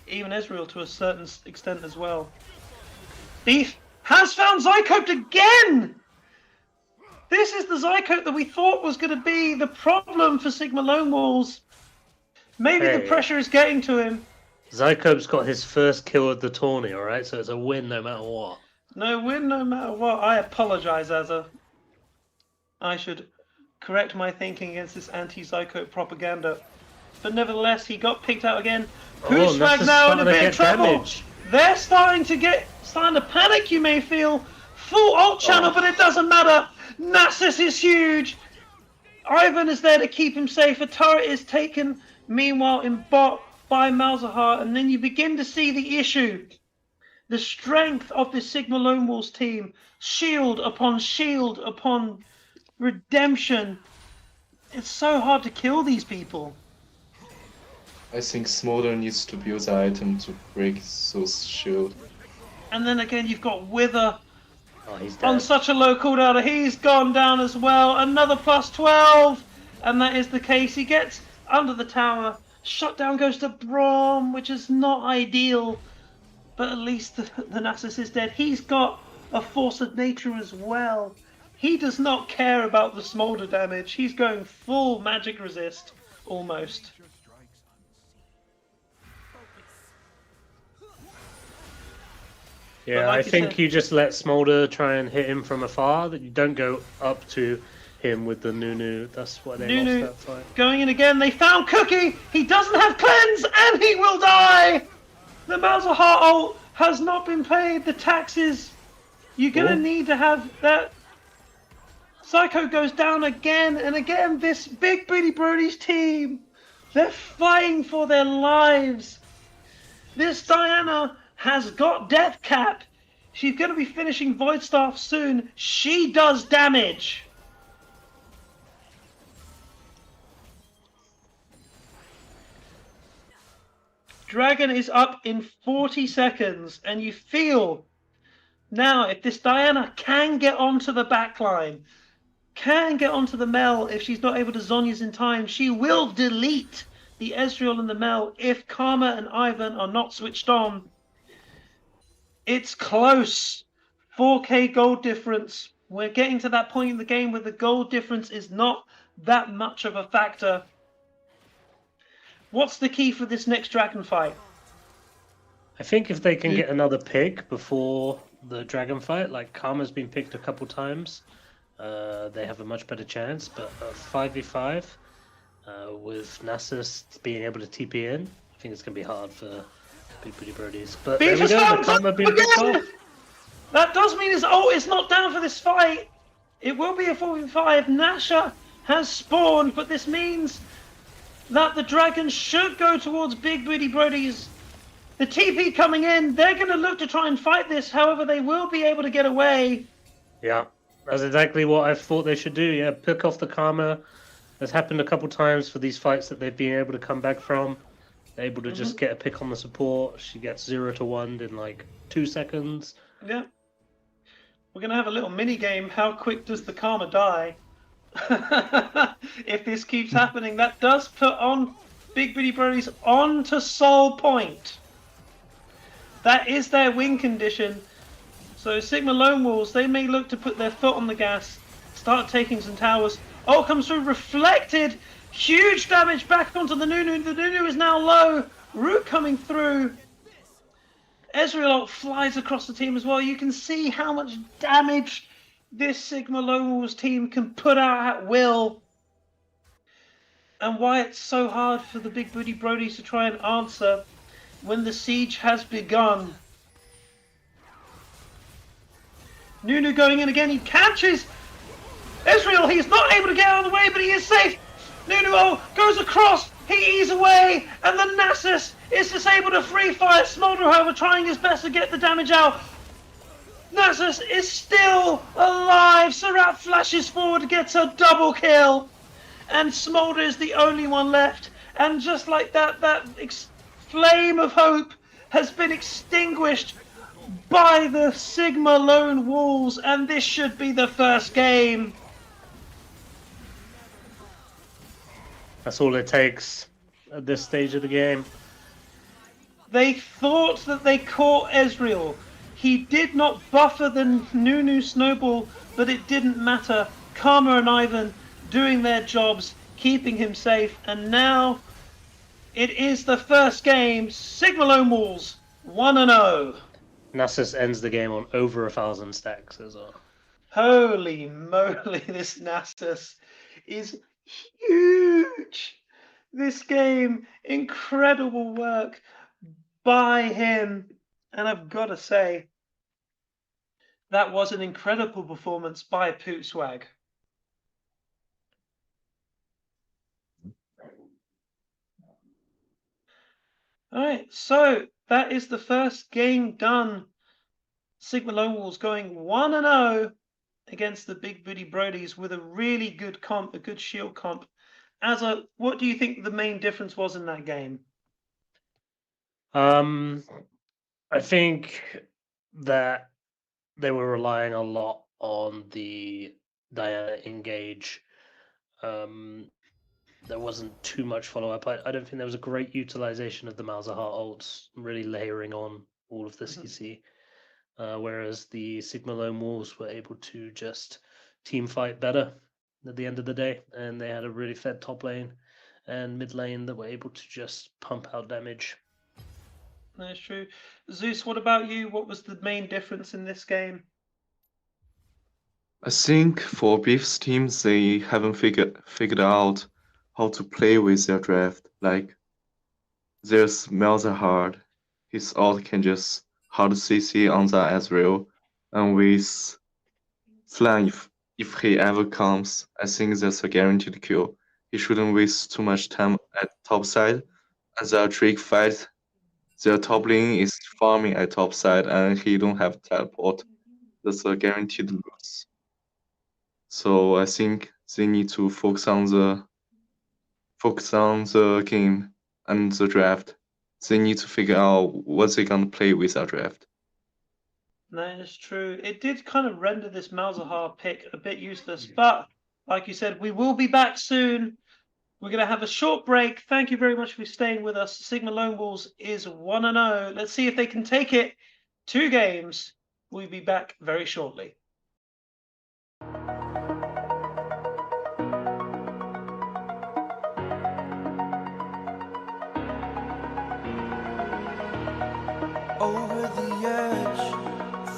Even Ezreal to a certain extent as well. Beef has found Zycote again! This is the Zycote that we thought was going to be the problem for Sigma Lone Wolves. Maybe the Hey. pressure is getting to him. Zycope's got his first kill of the tourney, alright? So it's a win no matter what. No win no matter what. I apologize, Azza. I should correct my thinking against this anti-Zycote propaganda. But nevertheless, he got picked out again. Who's Nasus now in a starting to bit of get trouble? damage. They're starting to panic, you may feel. Full ult channel, but it doesn't matter. Nasus is huge. Ivan is there to keep him safe. A turret is taken, meanwhile, in bot by Malzahar. And then you begin to see the issue. The strength of the Sigma Lone Wolves team. Shield upon redemption. It's so hard to kill these people. I think Smolder needs to build the item to break those shield. And then again, you've got Wither Oh, he's on dead. such a low cooldown. He's gone down as well. Another plus 12. And that is the case. He gets under the tower. Shutdown goes to Braum, which is not ideal. But at least the Nasus is dead. He's got a Force of Nature as well. He does not care about the Smolder damage. He's going full magic resist, almost. Yeah, like I you think said- you just let Smolder try and hit him from afar. That you don't go up to him with the Nunu. That's why they Nunu lost that fight. going in again. They found Cookie. He doesn't have cleanse, and he will die. The Malzahar ult has not been paid. The taxes. You're gonna need to have that. Psycho goes down again and again. This Big Booty Brody's team. They're fighting for their lives. This Diana has got death cap. She's going to be finishing Void Staff soon. She does damage. Dragon is up in 40 seconds, and you feel now if this Diana can get onto the back line, can get onto the Mel, if she's not able to Zhonya's in time, she will delete the Ezreal and the Mel if Karma and Ivan are not switched on. It's close. 4K gold difference. We're getting to that point in the game where the gold difference is not that much of a factor. What's the key for this next dragon fight? I think if they can get another pick before the dragon fight, like Karma's been picked a couple times, they have a much better chance. But 5v5 with Nasus being able to TP in, I think it's going to be hard for Big Booty Brodies. But there we go, the Karma being picked off. That does mean it's not down for this fight. It will be a 4v5. Nasha has spawned, but this means that the dragons should go towards Big Booty Brodies. The TP coming in, they're going to look to try and fight this. However, they will be able to get away. Yeah, that's exactly what I thought they should do. Yeah, pick off the Karma. That's happened a couple times for these fights that they've been able to come back from. They're able to just get a pick on the support. She gets 0 to 1 in like 2 seconds. Yeah. We're going to have a little mini game. How quick does the Karma die? If this keeps happening, that does put on Big Booty Brodies onto Soul Point. That is their win condition. So Sigma Lone Wolves, they may look to put their foot on the gas, start taking some towers. Oh, comes through, reflected. Huge damage back onto the Nunu. The Nunu is now low. Root coming through. Ezreal flies across the team as well. You can see how much damage this Sigma Lone Wolves team can put out at will. And why it's so hard for the Big Booty Brodies to try and answer when the siege has begun. Nunu going in again. He catches Ezreal. He's not able to get out of the way, but he is safe. Nunu goes across. He eases away, and the Nasus is just able to free fire. Smolder, however, trying his best to get the damage out. Nasus is still alive. Sarat flashes forward, gets a double kill, and Smolder is the only one left. And just like that, flame of hope has been extinguished by the Sigma Lone Wolves, and this should be the first game. That's all it takes at this stage of the game. They thought that they caught Ezreal. He did not buffer the Nunu snowball, but it didn't matter. Karma and Ivan doing their jobs, keeping him safe, and now it is the first game. Sigma Lone Wolves 1-0. Nasus ends the game on over 1,000 stacks as well. Holy moly, this Nasus is huge. This game, incredible work by him. And I've got to say, that was an incredible performance by Pootswag. All right, so that is the first game done. Sigma Lone Wolves going 1-0 against the Big Booty Brodies with a really good comp, a good shield comp. What do you think the main difference was in that game? I think that they were relying a lot on the Diana engage. There wasn't too much follow-up. I don't think there was a great utilization of the Malzahar ults, really layering on all of the CC. Whereas the Sigma Lone Wolves were able to just team fight better at the end of the day, and they had a really fed top lane and mid lane that were able to just pump out damage. That's true. Zeus, what about you? What was the main difference in this game? I think for Beef's teams, they haven't figured out how to play with their draft. Like, there's Malzahar, his ult can just hard CC on the Ezreal, and with Flan, if he ever comes, I think that's a guaranteed kill. He shouldn't waste too much time at top side. As a Drake fight, their top lane is farming at top side, and he don't have teleport. That's a guaranteed lose. So I think they need to focus on the game and the draft they need to figure out what they're gonna play with our draft. That is true. It did kind of render this Malzahar pick a bit useless, but like you said, we will be back soon. We're going to have a short break. Thank you very much for staying with us. Sigma Lone Wolves is 1-0. Let's see if they can take it. 2 games. We'll be back very shortly. Over the edge,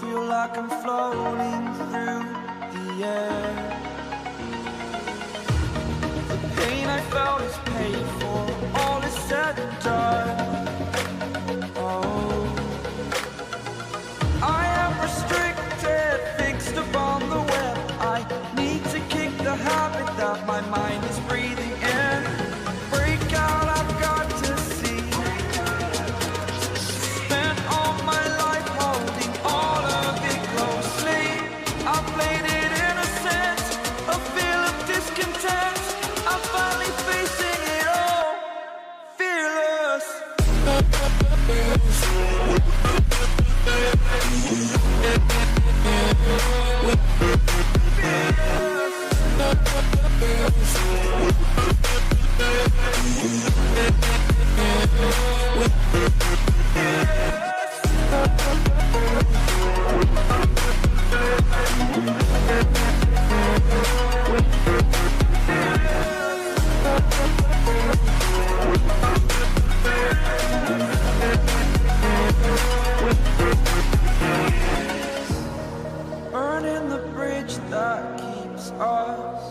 feel like I'm floating through the air. The pain I felt is paid for, all is said and done. Oh, I am restricted, fixed upon the web. I need to kick the habit that my mind is breathing in. Break out, I've got to see. Spent all my life holding all of it closely. I played it innocent, a feel of discontent. I'm finally facing it all, fearless. Burning the bridge that keeps us.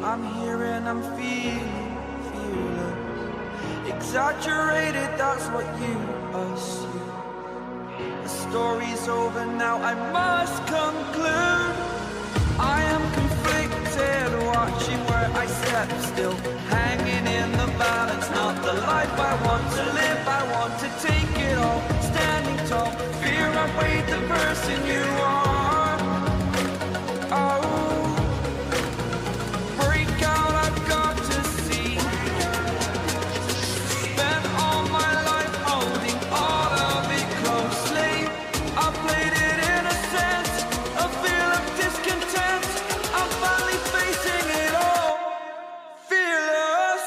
I'm here and I'm feeling fearless. Exaggerated, that's what you assume. The story's over now, I must conclude. I am conflicted, watching where I step still, hanging in the balance. Not the life I want to live, I want to take it all. Standing tall, fear outweighed the person you are. Oh, break out, I've got to see. Spent all my life holding all of it closely. I played it innocent, a feel of discontent. I'm finally facing it all, fearless.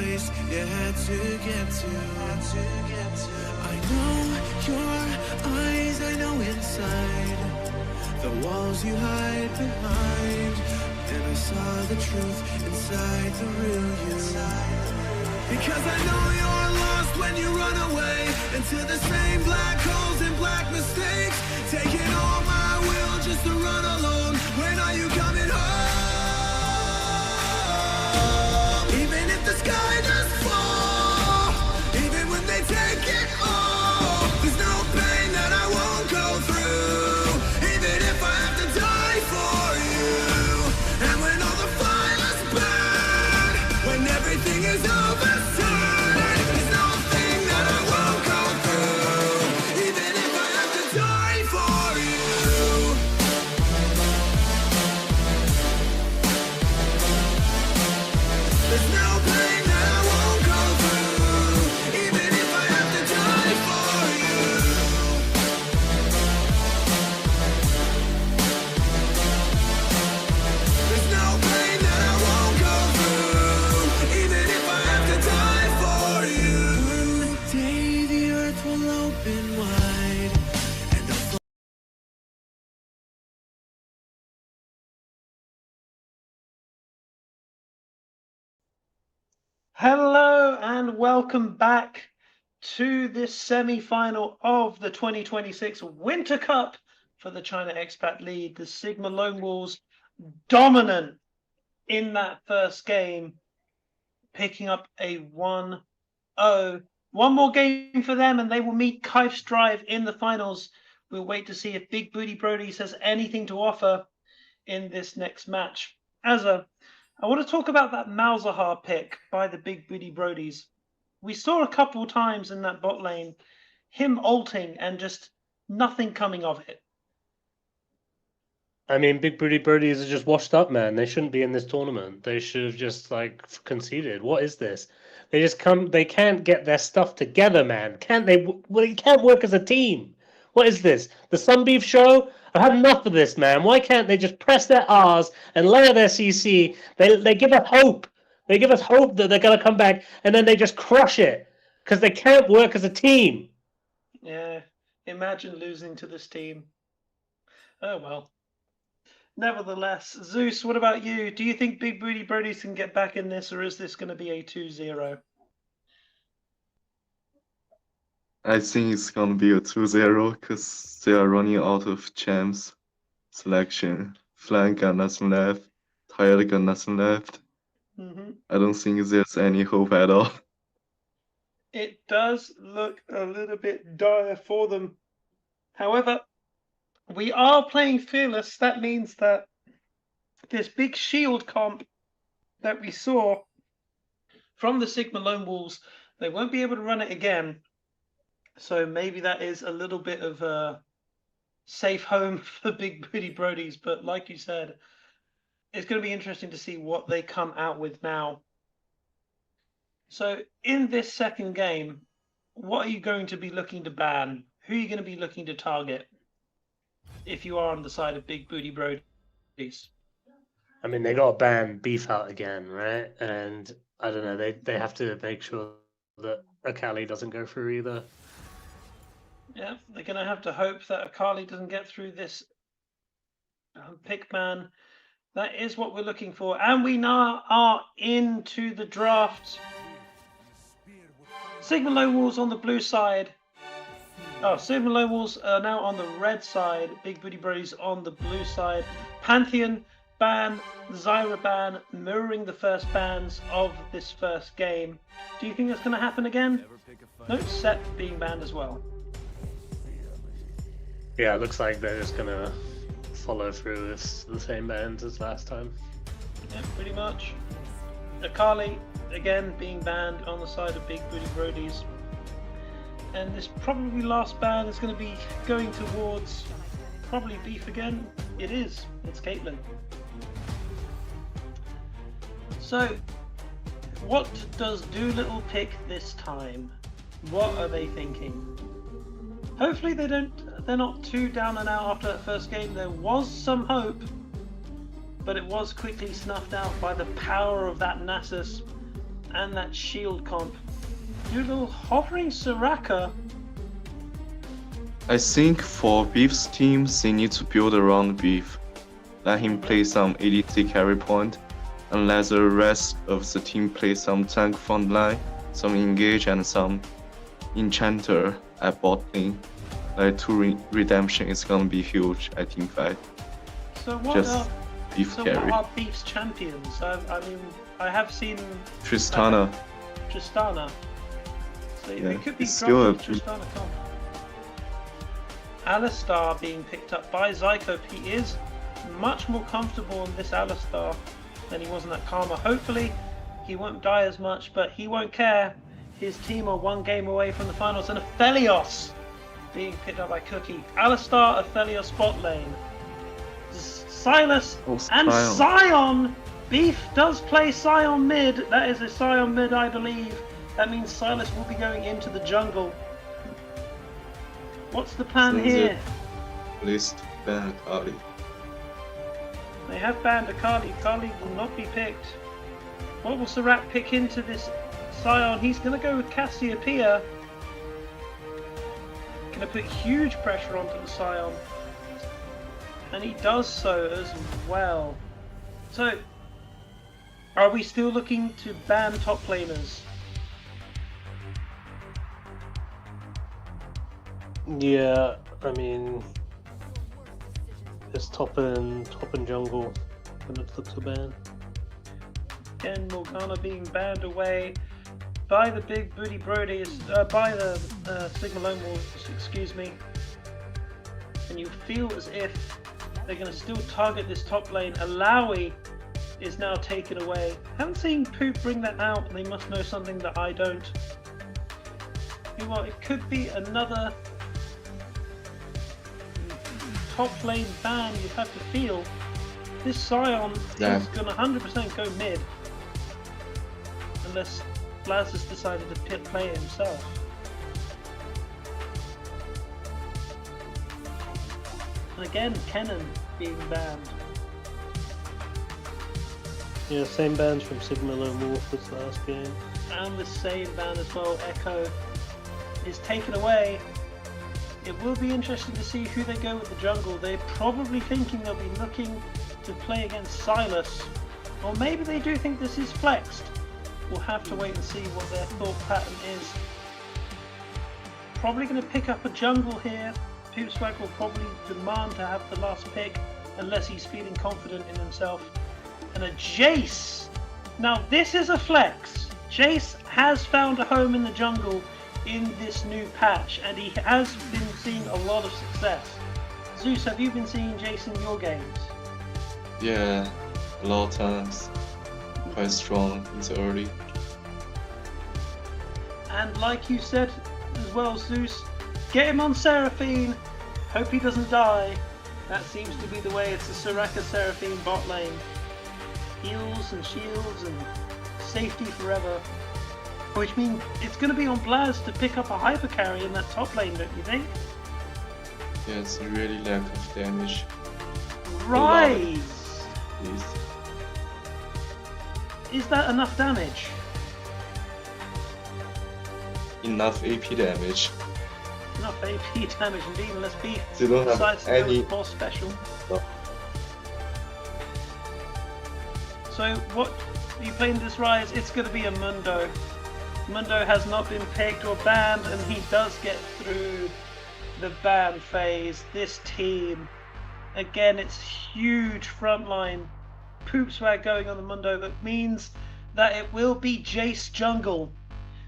place you had to get to. I know your eyes, I know inside the walls you hide behind, and I saw the truth inside the real you. Because I know you're lost when you run away into the same black holes and black mistakes, taking all my will just to run alone. When are you coming home? Even if the sky does fall, even when they take it all, there's no pain that I won't go through, even if I have to die for you. And when all the fires burn, when everything is overturned, there's nothing that I won't go through, even if I have to die for you. There's no pain that I won't go through, even if I have to die for you. There's no pain that I won't go through, even if I have to die for you. One day the earth will open wide, and the Hello and welcome back to this semi-final of the 2026 Winter Cup for the China Expat League. The Sigma Lone Wolves dominant in that first game, picking up a 1-0. One more game for them and they will meet Kaif's Drive in the finals. We'll wait to see if Big Booty Brodies has anything to offer in this next match. I want to talk about that Malzahar pick by the Big Booty Brodies. We saw a couple times in that bot lane him ulting and just nothing coming of it. I mean, Big Booty Brodies are just washed up, man. They shouldn't be in this tournament. They should have just like conceded. What is this? They just come. They can't get their stuff together, man. Can't they? Well, they can't work as a team. What is this? The Sunbeef show? I've had enough of this, man. Why can't they just press their R's and layer their CC? They give us hope. They give us hope that they're going to come back, and then they just crush it because they can't work as a team. Yeah, imagine losing to this team. Oh, well. Nevertheless, Zeus, what about you? Do you think Big Booty Brodies can get back in this, or is this going to be a 2-0? I think it's gonna be a 2-0 because they are running out of champs selection. Flank got nothing left. Tyler got nothing left. I don't think there's any hope at all. It does look a little bit dire for them. However, we are playing Fearless. That means that this big shield comp that we saw from the Sigma Lone Wolves, they won't be able to run it again. So maybe that is a little bit of a safe home for Big Booty Brodies. But like you said, it's going to be interesting to see what they come out with now. So in this second game, what are you going to be looking to ban? Who are you going to be looking to target if you are on the side of Big Booty Brodies? I mean, they got to ban Beef out again, right? And I don't know, they have to make sure that Akali doesn't go through either. Yeah, they're going to have to hope that Akali doesn't get through this pick ban. That is what we're looking for. And we now are into the draft. Sigma Lone Wolves on the blue side. Oh, Sigma Lone Wolves are now on the red side. Big Booty Brodies on the blue side. Pantheon ban, Zyra ban, mirroring the first bans of this first game. Do you think that's going to happen again? No, Set being banned as well. Yeah, it looks like they're just going to follow through with the same bans as last time. Yeah, pretty much. Akali, again, being banned on the side of Big Booty Brodies. And this probably last ban is going to be going towards probably Beef again. It is. It's Caitlyn. So, what does Doolittle pick this time? What are they thinking? Hopefully they're not too down and out after that first game. There was some hope, but it was quickly snuffed out by the power of that Nasus and that shield comp. Do a little hovering Soraka. I think for Beef's teams, they need to build around Beef. Let him play some ADC carry point, and let the rest of the team play some tank front line, some engage, and some enchanter at bot lane. Like 2 redemption is gonna be huge at team fight. So what Just are Beef so carry. what are Beef's champions? I mean, I have seen Tristana. Tristana. So Yeah, it could be it's still a dropping Tristana comp. Alistar being picked up by Zykope. He is much more comfortable in this Alistar than he was in that Karma. Hopefully he won't die as much, but he won't care. His team are 1 game away from the finals, and Aphelios being picked up by Cookie. Alistar, Aphelios bot lane. Silas and Sion. Sion! Beef does play Sion mid. That is a Sion mid, I believe. That means Silas will be going into the jungle. What's the plan So here? List ban Akali. They have banned Akali. Akali will not be picked. What will Sarat pick into this Sion? He's going to go with Cassiopeia. Going to put huge pressure onto the Sion. And he does so as well. So, are we still looking to ban top laners? Yeah, I mean, it's top and jungle gonna look to ban. Again, Morgana being banned away by the big booty Brodies, by the Sigma Lone Wolves, excuse me. And you feel as if they're going to still target this top lane. Alawi is now taken away. Haven't seen Poop bring that out, and they must know something that I don't. You know what, it could be another top lane ban. You have to feel this Sion Yeah. is going to 100% go mid, unless Blaz has decided to play it himself. And again, Kennen being banned. Yeah, same bans from Sigma Lone Wolf this last game. And the same ban as well, Echo, is taken away. It will be interesting to see who they go with the jungle. They're probably thinking they'll be looking to play against Silas. Or maybe they do think this is flexed. We'll have to wait and see what their thought pattern is. Probably going to pick up a jungle here. Poopswag will probably demand to have the last pick unless he's feeling confident in himself. And a Jace! Now this is a flex. Jace has found a home in the jungle in this new patch, and he has been seeing a lot of success. Zeus, have you been seeing Jace in your games? Yeah, a lot of times. Quite strong in the early. And like you said as well, Zeus, get him on Seraphine. Hope he doesn't die. That seems to be the way. It's a Soraka Seraphine bot lane. Heals and shields and safety forever. Which means it's going to be on Blaz to pick up a hyper carry in that top lane, don't you think? Yeah, it's really lack of damage. Rise! Please. Is that enough damage? Enough AP damage. Enough AP damage indeed, unless Beef They don't have decides to go any- with boss special. No. So what are you playing this Rise? It's going to be a Mundo. Mundo has not been picked or banned, and he does get through the ban phase. This team, again, it's huge frontline. Poopswag going on the Mundo. That means that it will be Jace jungle,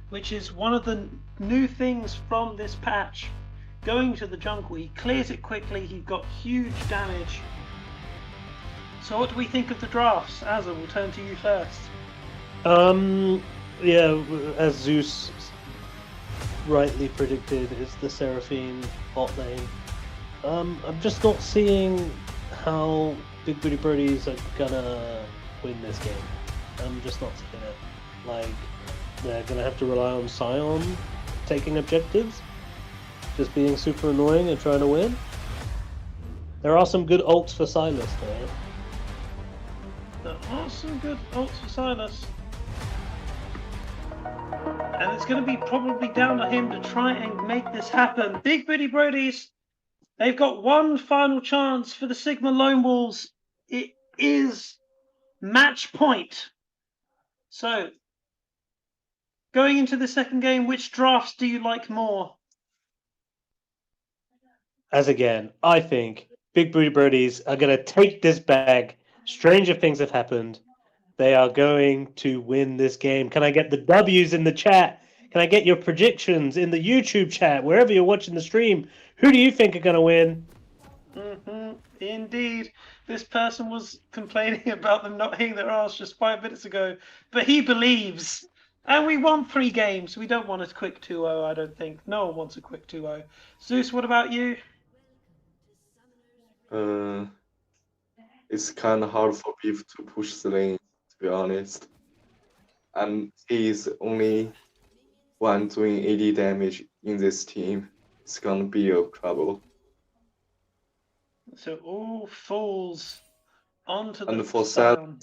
which is one of the new things from this patch. Going to the jungle, he clears it quickly, he got huge damage. So what do we think of the drafts? Azza, we'll turn to you first. Yeah, as Zeus rightly predicted, it's the Seraphine bot lane. I'm just not seeing how Big Booty Brodies are gonna win this game. I'm just not seeing it. Like, they're gonna have to rely on Sion taking objectives, just being super annoying and trying to win. There are some good ults for Silas though. There are some good ults for Silas. And it's going to be probably down to him to try and make this happen. Big Booty Brodies, they've got one final chance for the Sigma Lone Wolves. It is match point. So, going into the second game, which drafts do you like more? As again, I think Big Booty Brodies are going to take this bag. Stranger things have happened. They are going to win this game. Can I get the W's in the chat? Can I get your predictions in the YouTube chat, wherever you're watching the stream? Who do you think are going to win? Indeed. This person was complaining about them not hitting their arse just 5 minutes ago, but he believes. And we won 3 games. We don't want a quick 2-0, I don't think. No one wants a quick 2-0. Zeus, what about you? It's kind of hard for Beef to push the lane, to be honest. And he's only one doing 80 damage in this team. It's gonna be a trouble. So all falls onto And the for Sion.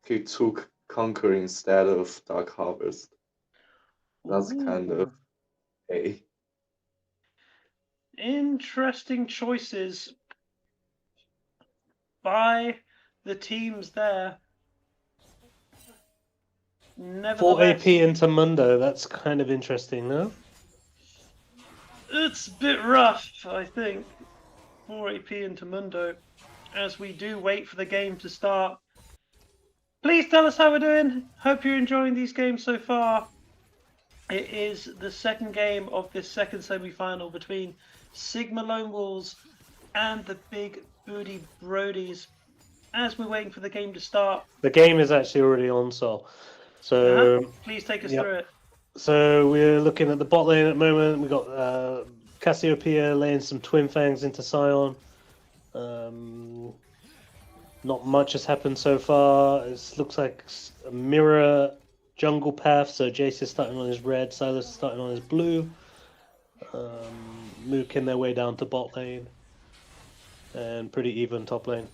He took Conquer instead of Dark Harvest. That's kind of interesting choices by the teams there. 4 AP into Mundo. That's kind of interesting, no? It's a bit rough, I think. 4 AP into Mundo. As we do wait for the game to start. Please tell us how we're doing. Hope you're enjoying these games so far. It is the second game of this second semi-final between Sigma Lone Wolves and the Big Booty Brodies. As we're waiting for the game to start. The game is actually already on, so please take us through it. So we're looking at the bot lane at the moment. We've got Cassiopeia laying some Twin Fangs into Sion. Not much has happened so far. It looks like a mirror jungle path. So Jace is starting on his red, Silas is starting on his blue. Mooking their way down to bot lane. And pretty even top lane.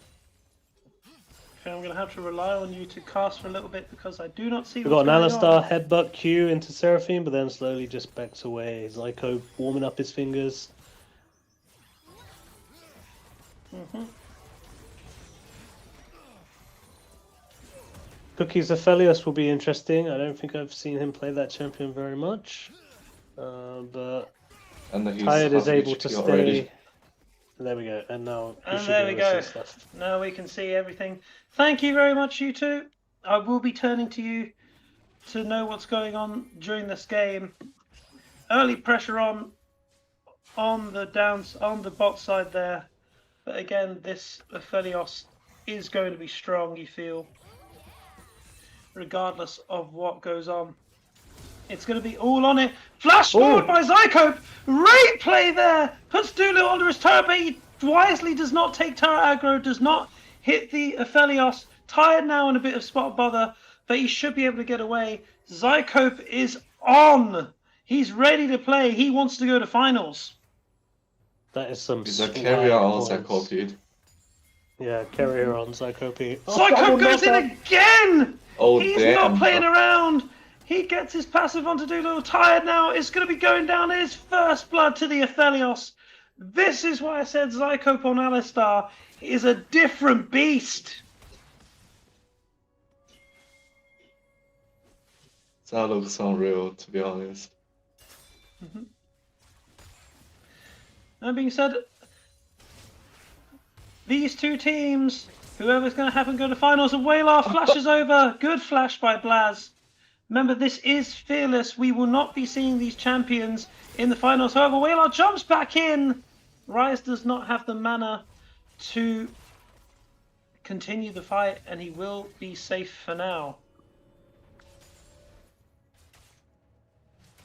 Okay, I'm going to have to rely on you to cast for a little bit because I do not see. We've got an Alistar headbutt Q into Seraphine, but then slowly just backs away. Zyko warming up his fingers. Cookie's Aphelios will be interesting. I don't think I've seen him play that champion very much. But Tired is able to stay. Already. There we go. And now there we go. Now we can see everything. Thank you very much, you two. I will be turning to you to know what's going on during this game. Early pressure on the bot side there. But again, this Aphelios is going to be strong, you feel. Regardless of what goes on. It's going to be all on it. Flash forward by Zyko. Great play there. Puts Doolittle under his turret, but he wisely does not take turret aggro, does not hit the Aphelios. Tired now and a bit of spot bother, but he should be able to get away. Zykope is on. He's ready to play. He wants to go to finals. That is some. He's a carrier on Zykope. Yeah, carrier on Zykope. Zykope goes in again. He's damn. not playing around. He gets his passive onto Doolittle. Tired now. It's going to be going down his first blood to the Aphelios. This is why I said Zykope on Alistar is a different beast. That looks unreal, to be honest. That being said, these two teams, whoever's going to happen, go to finals. And Waylar flashes over. Good flash by Blaz. Remember, this is Fearless. We will not be seeing these champions in the finals. However, Waylar jumps back in. Ryze does not have the mana to continue the fight, and he will be safe for now.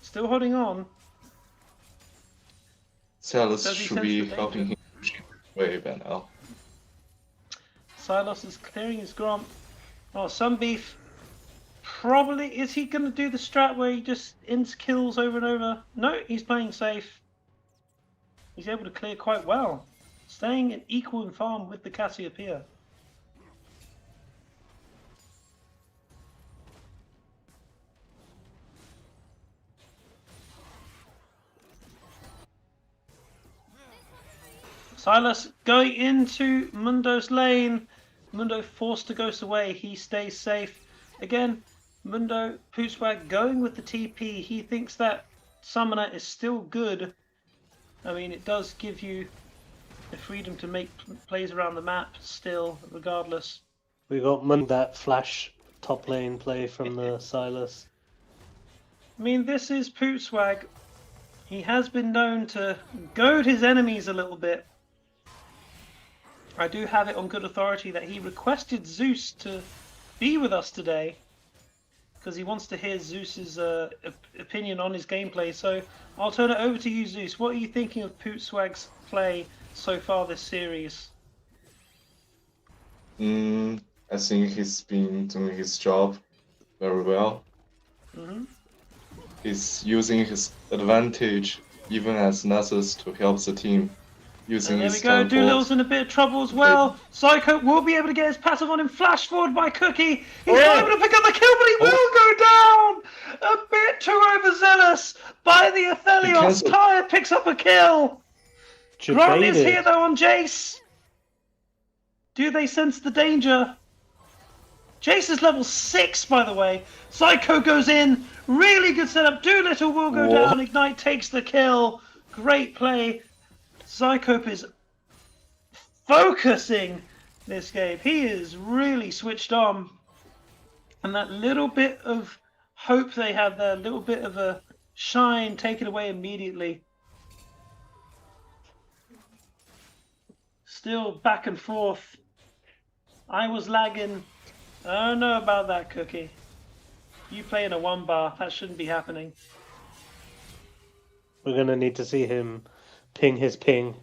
Still holding on. Silas should be helping him push him away by now. Silas is clearing his Gromp. Oh, Sunbeef. Probably, is he going to do the strat where he just ins kills over and over? No, he's playing safe. He's able to clear quite well. Staying in equal in farm with the Cassiopeia. Silas going into Mundo's lane. Mundo forced to ghost away. He stays safe. Again, Mundo, Pootswag going with the TP. He thinks that Summoner is still good. I mean, it does give you the freedom to make plays around the map still, regardless. We got that flash top lane play from the Silas. I mean, this is Pootswag. He has been known to goad his enemies a little bit. I do have it on good authority that he requested Zeus to be with us today because he wants to hear Zeus's opinion on his gameplay. So I'll turn it over to you, Zeus. What are you thinking of Pootswag's play so far this series? I think he's been doing his job very well. He's using his advantage even as Nessus to help the team. Using There his we go, teleport. Doolittle's in a bit of trouble as well. Psycho will be able to get his passive on him. Flash forward by Cookie. He's not able to pick up the kill, but he will go down! A bit too overzealous by the Athelios. Kaya picks up a kill. Grant is here though on Jace. Do they sense the danger? Jace is level 6, by the way. Psycho goes in. Really good setup. Doolittle will go down. Ignite takes the kill. Great play. Zycope is focusing this game. He is really switched on. And that little bit of hope they had there, a little bit of a shine taken away immediately. Still back and forth. I was lagging. I don't know about that, Cookie. You play in a 1-bar. That shouldn't be happening. We're going to need to see him ping his ping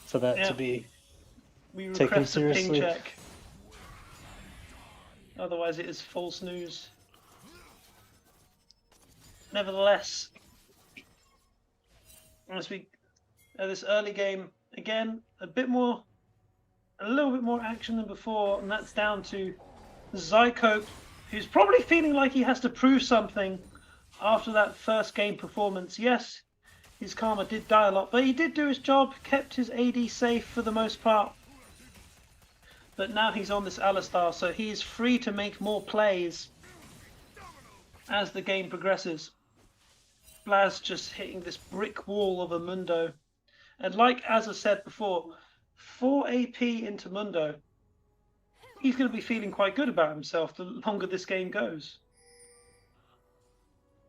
for that to be taken seriously. We request a ping check. Otherwise it is false news. Nevertheless, as we this early game, again, a little bit more action than before, and that's down to Zycope, who's probably feeling like he has to prove something after that first game performance. Yes, his Karma did die a lot, but he did do his job, kept his AD safe for the most part. But now he's on this Alistar, so he is free to make more plays as the game progresses. Blaz just hitting this brick wall of a Mundo. And like as I said before, 4 AP into Mundo, he's going to be feeling quite good about himself the longer this game goes.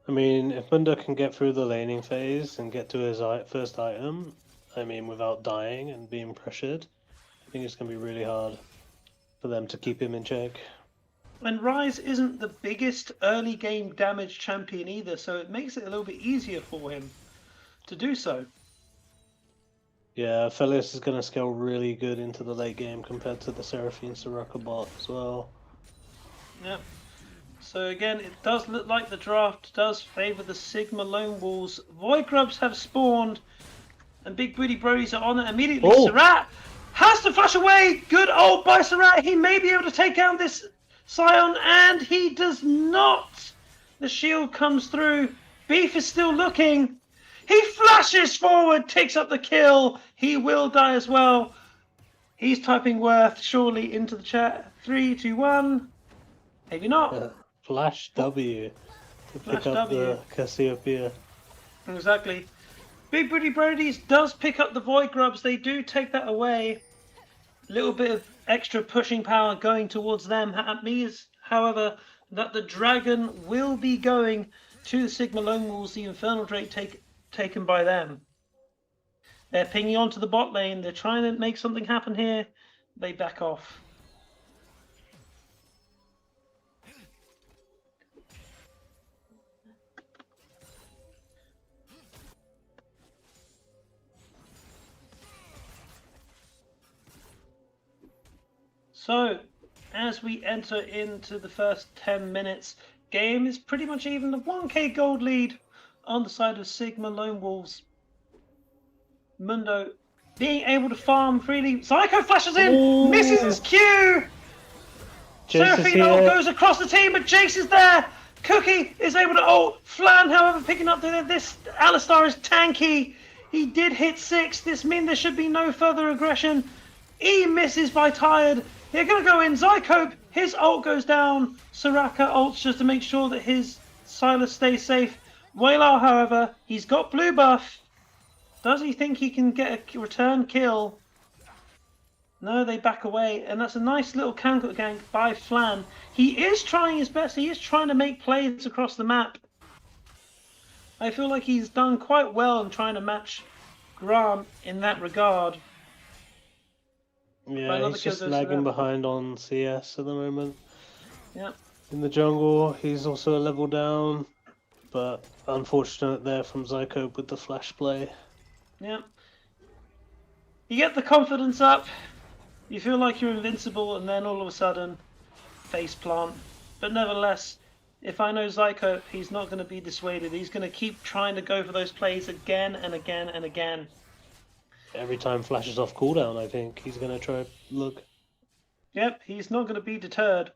I mean, if Mundo can get through the laning phase and get to his first item, I mean, without dying and being pressured, I think it's going to be really hard for them to keep him in check. And Ryze isn't the biggest early game damage champion either, so it makes it a little bit easier for him to do so. Yeah, Felius is going to scale really good into the late game compared to the Seraphine Soraka bot as well. Yep. So again, it does look like the draft does favour the Sigma Lone Wolves. Void Grubs have spawned, and Big Booty Brodies are on it immediately. Surratt has to flash away. Good ult by Surratt. He may be able to take down this Scion, and he does not. The shield comes through. Beef is still looking. He flashes forward, takes up the kill. He will die as well. He's typing Worth surely into the chat. 3, 2, 1. Maybe not. Flash W to pick up the Cassiopeia. Exactly. Big Booty Brodies does pick up the Void Grubs. They do take that away. A little bit of extra pushing power going towards them. That means, however, that the Dragon will be going to the Sigma Lone Wolves. The Infernal Drake taken by them. They're pinging onto the bot lane. They're trying to make something happen here. They back off. So, as we enter into the first 10 minutes, game is pretty much even. The 1k gold lead on the side of Sigma Lone Wolves. Mundo being able to farm freely. Psycho flashes in, misses his Q. Seraphine ult goes across the team, but Jace is there. Cookie is able to ult. Flan, however, picking up this Alistar is tanky. He did hit 6. This means there should be no further aggression. E misses by tired. They're going to go in. Zycope, his ult goes down. Soraka ults just to make sure that his Silas stays safe. Waylar, however, he's got blue buff. Does he think he can get a return kill? No, they back away. And that's a nice little counter gank by Flan. He is trying his best. He is trying to make plays across the map. I feel like he's done quite well in trying to match Grant in that regard. Yeah, he's just lagging behind on CS at the moment. Yeah. In the jungle, he's also a level down, but unfortunate there from Zycope with the flash play. Yeah. You get the confidence up, you feel like you're invincible, and then all of a sudden, face plant. But nevertheless, if I know Zycope, he's not going to be dissuaded. He's going to keep trying to go for those plays again and again and again. Every time flashes off cooldown, I think he's going to try look. Yep, he's not going to be deterred.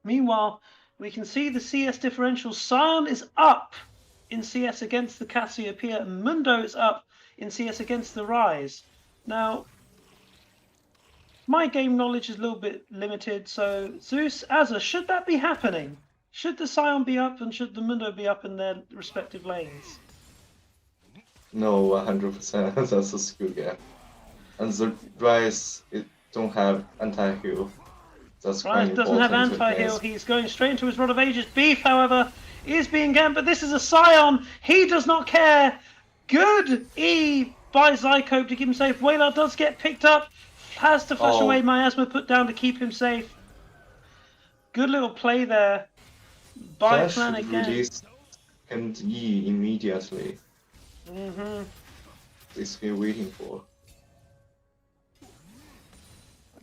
Meanwhile, we can see the CS differential. Sion is up in CS against the Cassiopeia, and Mundo is up in CS against the Rise. Now, my game knowledge is a little bit limited, so Zeus, Azza, should that be happening? Should the Sion be up and should the Mundo be up in their respective lanes? No, 100%. That's a skill gap. And the Rise, it don't have anti-heal. That's Rise doesn't have anti-heal. He's going straight into his Rod of Ages. Beef, however, is being ganked, but this is a Sion. He does not care. Good E by Zycope to keep him safe. Waylar does get picked up. Has to flash away. Miasma put down to keep him safe. Good little play there by Flan again. Release and E immediately. This we're waiting for.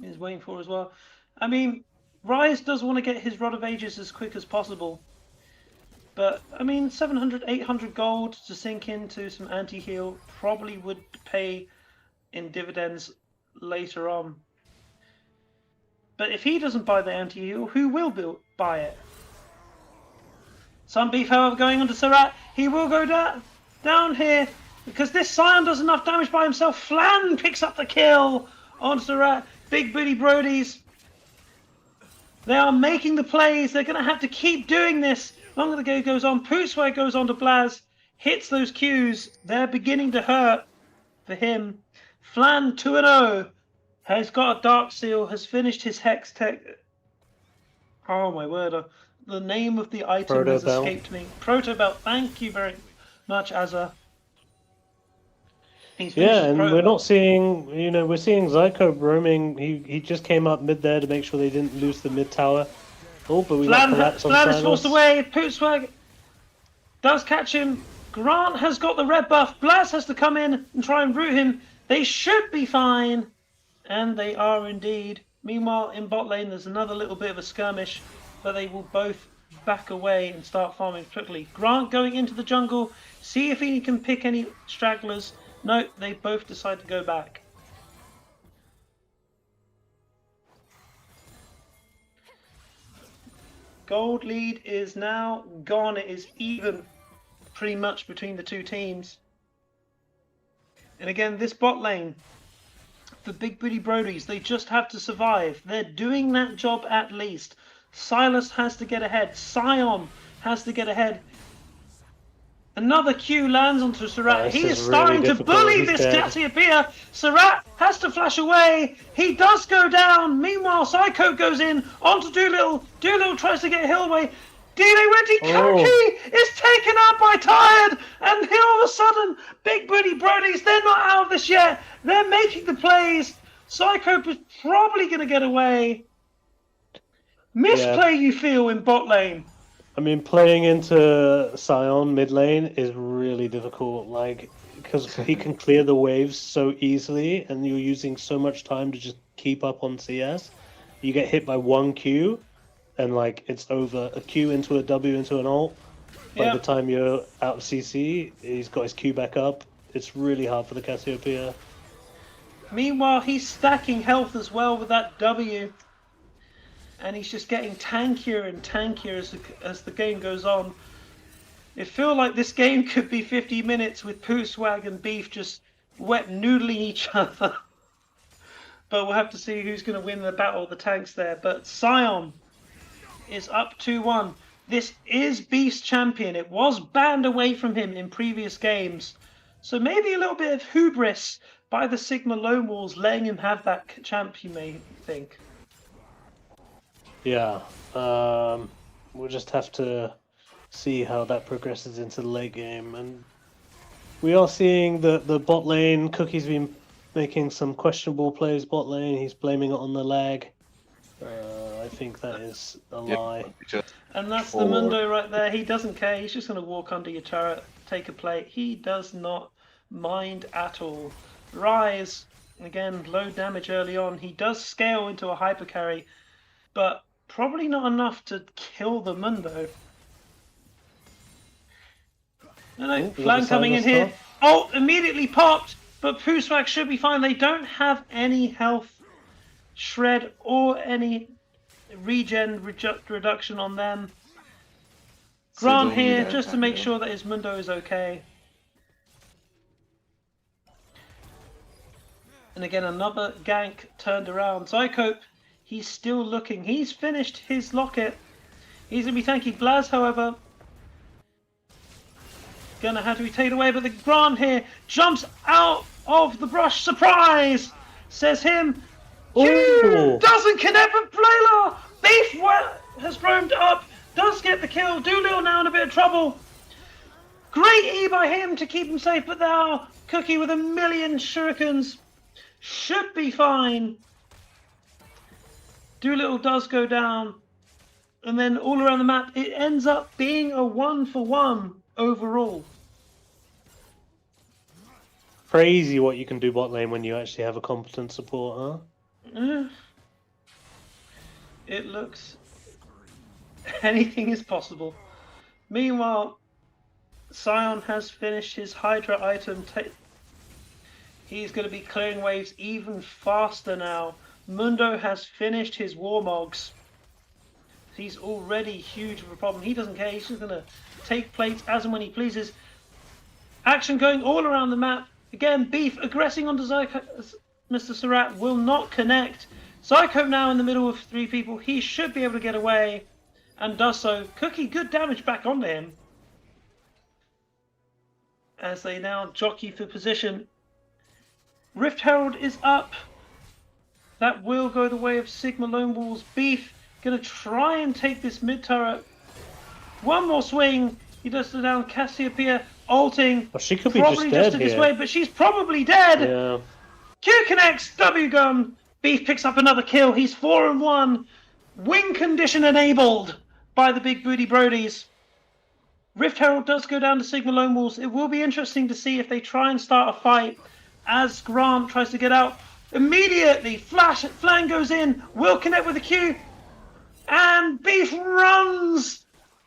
He's waiting for as well. I mean, Rise does want to get his Rod of Ages as quick as possible. But, I mean, 700, 800 gold to sink into some anti-heal probably would pay in dividends later on. But if he doesn't buy the anti-heal, who will buy it? Some beef, however, going on to Sarat. He will go down here because this Sion does enough damage by himself. Flan picks up the kill on Sarat. Big booty Brodies. They are making the plays. They're going to have to keep doing this. Longer the game goes on. Pootswag goes on to Blaz. Hits those Qs. They're beginning to hurt for him. Flan 2-0. Has got a Dark Seal. Has finished his Hex Tech. Oh my word. The name of the item has escaped me. Proto Belt. Thank you very much, Azza. Yeah, and we're not seeing, we're seeing Zycope roaming. He just came up mid there to make sure they didn't lose the mid tower. Oh, but we got collapse on Flan is forced away. Pootswag does catch him. Grant has got the red buff. Blaz has to come in and try and root him. They should be fine. And they are indeed. Meanwhile, in bot lane, there's another little bit of a skirmish. But they will both back away and start farming quickly. Grant going into the jungle. See if he can pick any stragglers. No, they both decide to go back. Gold lead is now gone. It is even pretty much between the two teams. And again, this bot lane, the big booty Brodies, they just have to survive. They're doing that job at least. Silas has to get ahead. Sion has to get ahead. Another Q lands onto Sarat. He is starting to bully this Cassiopeia. Sarat has to flash away. He does go down. Meanwhile, Zycope goes in onto Doolittle. Doolittle tries to get Hill away. Koki is taken out by Tired. And here all of a sudden, big booty Brodies, they're not out of this yet. They're making the plays. Zycope is probably going to get away. Misplay, you feel, in bot lane. I mean, playing into Sion mid lane is really difficult, because he can clear the waves so easily, and you're using so much time to just keep up on CS. You get hit by one Q, and it's over. A Q into a W into an ult. By the time you're out of CC, he's got his Q back up. It's really hard for the Cassiopeia. Meanwhile, he's stacking health as well with that W. And he's just getting tankier and tankier as the game goes on. It feels like this game could be 50 minutes with Poo Swag and Beef just wet noodling each other. But we'll have to see who's going to win the battle of the tanks there. But Sion is up 2-1. This is Beef's champion. It was banned away from him in previous games. So maybe a little bit of hubris by the Sigma Lone Wolves letting him have that champ, you may think. Yeah. We'll just have to see how that progresses into the late game. And we are seeing the bot lane. Cookie's been making some questionable plays bot lane. He's blaming it on the lag. I think that is a lie. And that's the Mundo right there. He doesn't care. He's just going to walk under your turret, take a plate. He does not mind at all. Rise, again, low damage early on. He does scale into a hyper carry, but probably not enough to kill the Mundo. No, Flan coming in here. Oh, immediately popped, but Poo Swag should be fine. They don't have any health shred or any regen reduction on them. Grant here just to make sure that his Mundo is okay. And again, another gank turned around. Zycope, he's still looking. He's finished his locket. He's going to be tanky. Blaz, however, gonna have to be taken away. But the Grant here jumps out of the brush. Surprise! Says him. Q doesn't connect with Playla. Beef has roamed up. Does get the kill. Doolittle now in a bit of trouble. Great E by him to keep him safe. But now Cookie with a million shurikens should be fine. Doolittle does go down. And then all around the map, it ends up being a 1-for-1 overall. Crazy what you can do bot lane when you actually have a competent support, huh? It looks... anything is possible. Meanwhile, Sion has finished his Hydra item. He's going to be clearing waves even faster now. Mundo has finished his Warmogs. He's already huge of a problem. He doesn't care. He's just going to take plates as and when he pleases. Action going all around the map. Again, Beef aggressing onto Zycope. Mr. Surratt will not connect. Zycope now in the middle of three people. He should be able to get away. And does so. Cookie, good damage back onto him. As they now jockey for position. Rift Herald is up. That will go the way of Sigma Lone Wolves. Beef going to try and take this mid turret. One more swing. He does it down. Cassiopeia ulting. Well, she could be probably just dead this way, but she's probably dead. Yeah. Q connects. W gun. Beef picks up another kill. He's 4-1. Wing condition enabled by the big booty Brodies. Rift Herald does go down to Sigma Lone Wolves. It will be interesting to see if they try and start a fight as Grant tries to get out. Immediately, Flan goes in, will connect with the Q, and Beef runs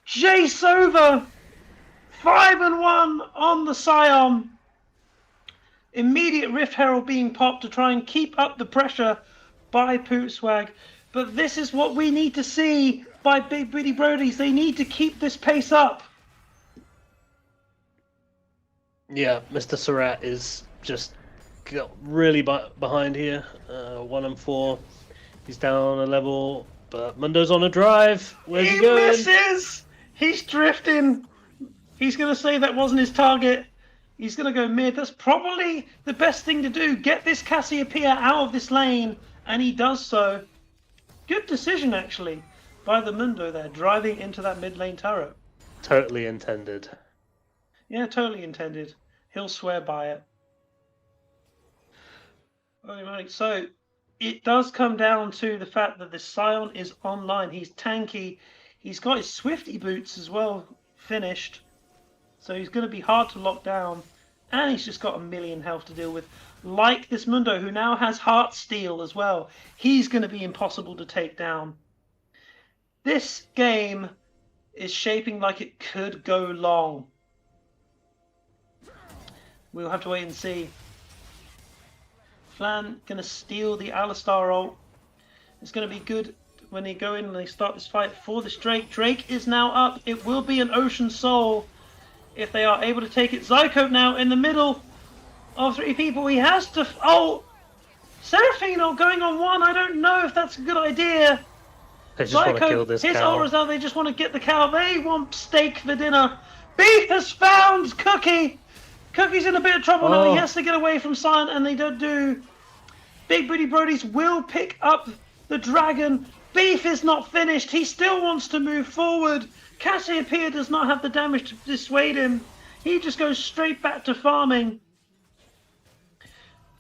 Jace over. 5-1 on the Sion. Immediate Rift Herald being popped to try and keep up the pressure by Poot Swag. But this is what we need to see by Big Booty Brodies. They need to keep this pace up. Yeah, Mr. Surratt is just got really behind here. 1-4. He's down a level, but Mundo's on a drive. Where's he going? Misses! He's drifting. He's going to say that wasn't his target. He's going to go mid. That's probably the best thing to do. Get this Cassiopeia out of this lane. And he does so. Good decision, actually, by the Mundo there, driving into that mid lane turret. Totally intended. Yeah, totally intended. He'll swear by it. Alright, so it does come down to the fact that the Sion is online. He's tanky. He's got his Swifty boots as well finished. So he's going to be hard to lock down. And he's just got a million health to deal with. Like this Mundo, who now has Heart Steel as well. He's going to be impossible to take down. This game is shaping like it could go long. We'll have to wait and see. Flan going to steal the Alistar ult. It's going to be good when they go in and they start this fight for this Drake. Drake is now up. It will be an Ocean Soul. if they are able to take it. Zyko now in the middle of 3 people. He has to... Oh! Seraphino going on 1. I don't know if that's a good idea. They just want to kill Zyko, this his cow. aura's out. They just want to get the cow. They want steak for dinner. Beef has found Cookie. Cookie's in a bit of trouble now. He has to get away from Cyan, and they don't do. Big Booty Brodies will pick up the dragon. Beef is not finished. He still wants to move forward. Cassiopeia does not have the damage to dissuade him. He just goes straight back to farming.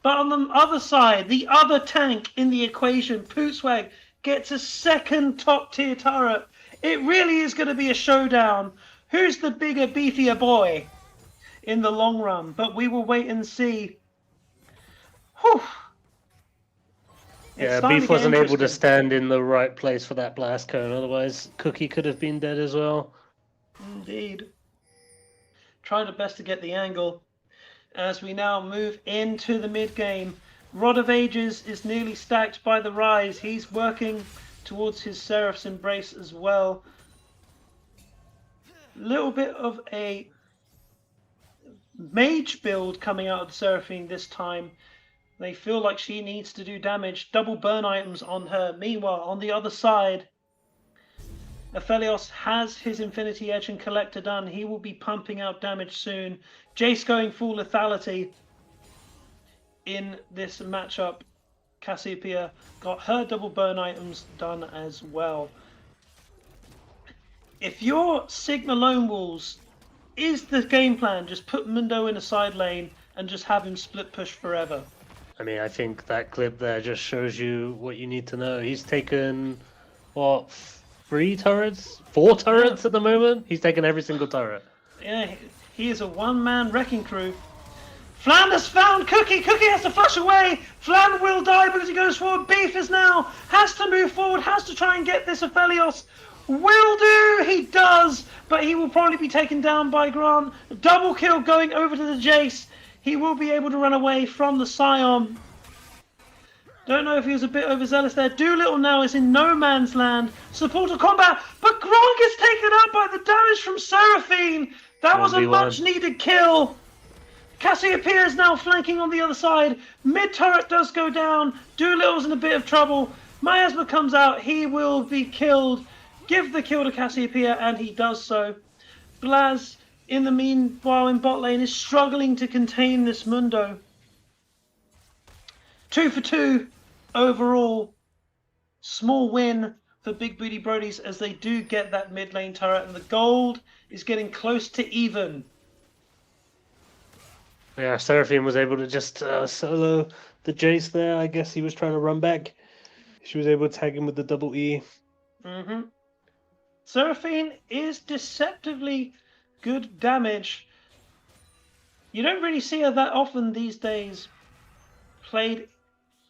But on the other side, the other tank in the equation, Pootswag, gets a second top-tier turret. It really is going to be a showdown. Who's the bigger, beefier boy in the long run? But we will wait and see. Whew. Yeah, Beef wasn't able to stand in the right place for that blast cone. Otherwise, Cookie could have been dead as well. Indeed. Tried her best to get the angle. As we now move into the mid-game, Rod of Ages is nearly stacked by the Rise. He's working towards his Seraph's Embrace as well. Little bit of a mage build coming out of the Seraphine this time. They feel like she needs to do damage. Double burn items on her. Meanwhile, on the other side, Aphelios has his Infinity Edge and Collector done. He will be pumping out damage soon. Jace going full lethality in this matchup. Cassiopeia got her double burn items done as well. If you're Sigma Lone Wolves, is the game plan just put Mundo in a side lane and just have him split push forever? I mean, I think that clip there just shows you what you need to know. He's taken, what, 3 turrets? 4 turrets at the moment? He's taken every single turret. Yeah, he is a one-man wrecking crew. Flan has found Cookie. Cookie has to flush away. Flan will die because he goes forward. Beef is now, has to move forward, has to try and get this Aphelios. Will do, he does, but he will probably be taken down by Grant. Double kill going over to the Jace. He will be able to run away from the Scion. Don't know if he was a bit overzealous there. Doolittle now is in no man's land. Supporter combat, but Grant gets taken out by the damage from Seraphine. That was a much needed kill. Cassiopeia is now flanking on the other side. Mid turret does go down. Doolittle's in a bit of trouble. Miasma comes out. He will be killed. Give the kill to Cassiopeia, and he does so. Blaz, in the meanwhile, in bot lane, is struggling to contain this Mundo. 2 for 2 overall. Small win for Big Booty Brodies as they do get that mid lane turret, and the gold is getting close to even. Yeah, Seraphine was able to just solo the Jace there. I guess he was trying to run back. She was able to tag him with the double E. Mm-hmm. Seraphine is deceptively good damage. You don't really see her that often these days played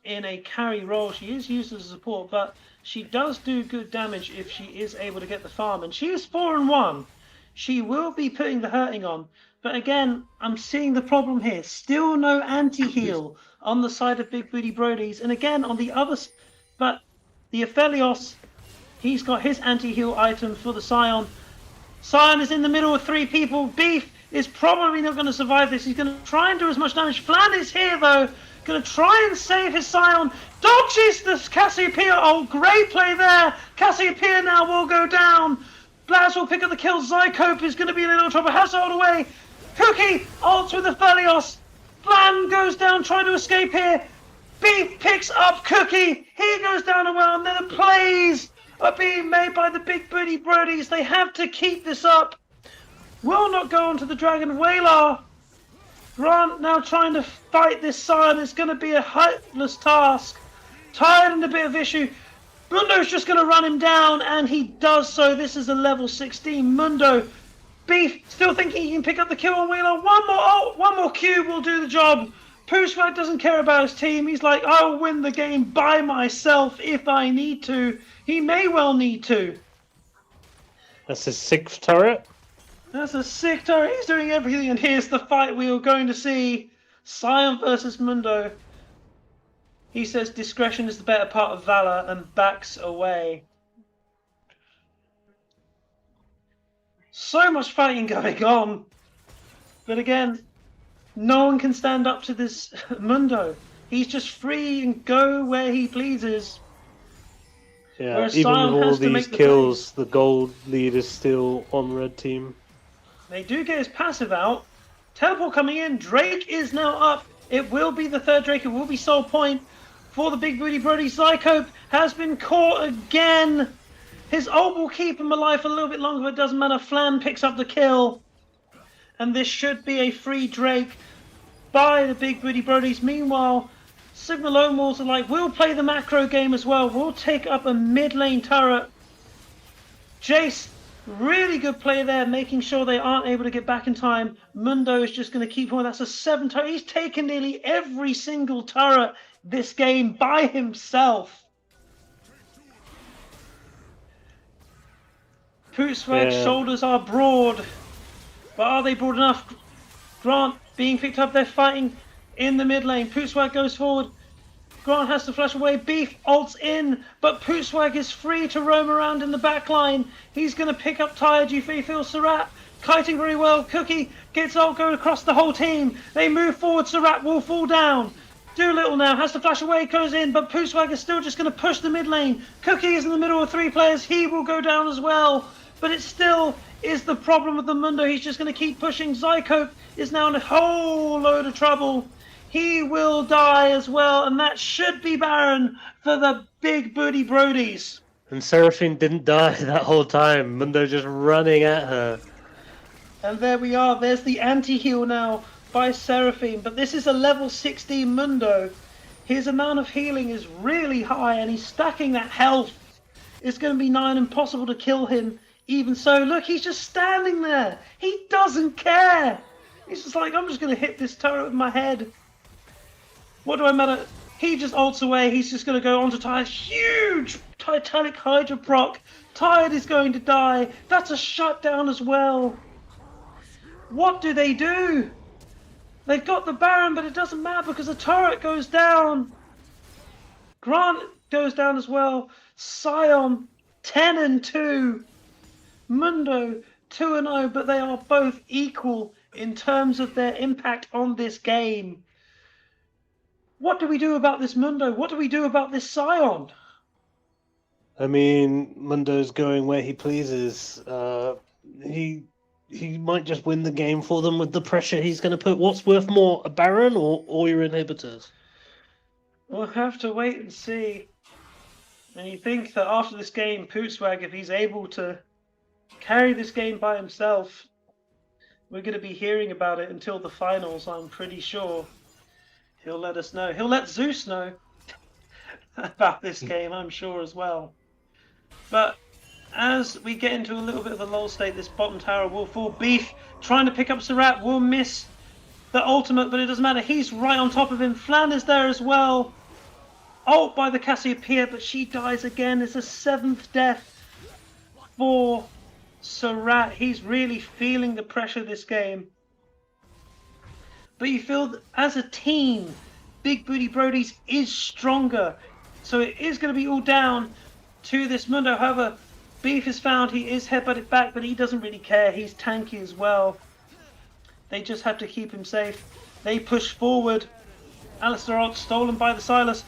in a carry role. She is used as a support, but she does do good damage if she is able to get the farm. And she is 4-1. She will be putting the hurting on. But again, I'm seeing the problem here. Still no anti-heal on the side of Big Booty Brodies. And again, on the other... But the Aphelios, he's got his anti-heal item for the Scion. Scion is in the middle of 3 people. Beef is probably not going to survive this. He's going to try and do as much damage. Flan is here, though. Going to try and save his Scion. Dodges the Cassiopeia. Oh, great play there. Cassiopeia now will go down. Blaz will pick up the kill. Zycope is going to be in a little trouble. Has to hold away. Cookie ults with the Aphelios. Flan goes down trying to escape here. Beef picks up Cookie. He goes down a well. And then the plays are being made by the Big Booty Brodies. They have to keep this up. Will not go onto the Dragon. Whaler. Grant now trying to fight this Scion. It's going to be a hopeless task. Tired and a bit of issue. Mundo's just going to run him down, and he does so. This is a level 16 Mundo. Beef still thinking he can pick up the kill on Wheeler. One more Q will do the job. Pooswag doesn't care about his team. He's like, I'll win the game by myself if I need to. He may well need to. That's his 6th turret. That's a sick turret. He's doing everything, and here's the fight we are going to see. Scion versus Mundo. He says discretion is the better part of valor and backs away. So much fighting going on. But again, no one can stand up to this Mundo. He's just free and go where he pleases. Yeah, Whereas even Sion with all has to these make the kills, the gold lead is still on red team. They do get his passive out. Teleport coming in. Drake is now up. It will be the third Drake. It will be Soul Point for the Big Booty Brody. Zycope has been caught again. His ult will keep him alive for a little bit longer, but it doesn't matter. Flan picks up the kill. And this should be a free Drake by the Big Booty Brodies. Meanwhile, Sigma Lone Wolves are like, we'll play the macro game as well. We'll take up a mid lane turret. Jace, really good play there, making sure they aren't able to get back in time. Mundo is just going to keep on. That's a 7 turret. He's taken nearly every single turret this game by himself. Pootswag's shoulders are broad, but are they broad enough? Grant being picked up. They're fighting in the mid lane. Pootswag goes forward. Grant has to flash away. Beef ults in, but Pootswag is free to roam around in the back line. He's going to pick up Tired. You feel Surat kiting very well. Cookie gets ult going across the whole team. They move forward. Surat will fall down. Doolittle now has to flash away, goes in, but Pootswag is still just going to push the mid lane. Cookie is in the middle of 3 players. He will go down as well. But it still is the problem with the Mundo. He's just going to keep pushing. Zycope is now in a whole load of trouble. He will die as well, and that should be Baron for the Big Booty Brodies. And Seraphine didn't die that whole time. Mundo just running at her. And there we are. There's the anti-heal now by Seraphine. But this is a level 16 Mundo. His amount of healing is really high, and he's stacking that health. It's going to be nigh impossible to kill him. Even so, look, he's just standing there. He doesn't care. He's just like, I'm just going to hit this turret with my head. What do I matter? He just ults away. He's just going to go onto Tired. Huge Titanic Hydra proc. Tired is going to die. That's a shutdown as well. What do? They've got the Baron, but it doesn't matter because the turret goes down. Grant goes down as well. Sion 10-2. Mundo 2-0, but they are both equal in terms of their impact on this game. What do we do about this Mundo? What do we do about this Sion? I mean, Mundo's going where he pleases. He might just win the game for them with the pressure he's going to put. What's worth more, a Baron or your inhibitors? We'll have to wait and see. And you think that after this game, Pootswag, if he's able to carry this game by himself, we're going to be hearing about it until the finals, I'm pretty sure. He'll let us know. He'll let Zeus know about this game, I'm sure, as well. But as we get into a little bit of a lull state, this bottom tower will fall. Beef trying to pick up Surat will miss the ultimate, but it doesn't matter. He's right on top of him. Flan is there as well. Ult by the Cassiopeia, but she dies again. It's a 7th death for Surat. He's really feeling the pressure this game. But you feel that as a team, Big Booty Brodies is stronger. So it is going to be all down to this Mundo. However, Beef is found. He is headbutted back, but he doesn't really care. He's tanky as well. They just have to keep him safe. They push forward. Alistair ult stolen by the Silas.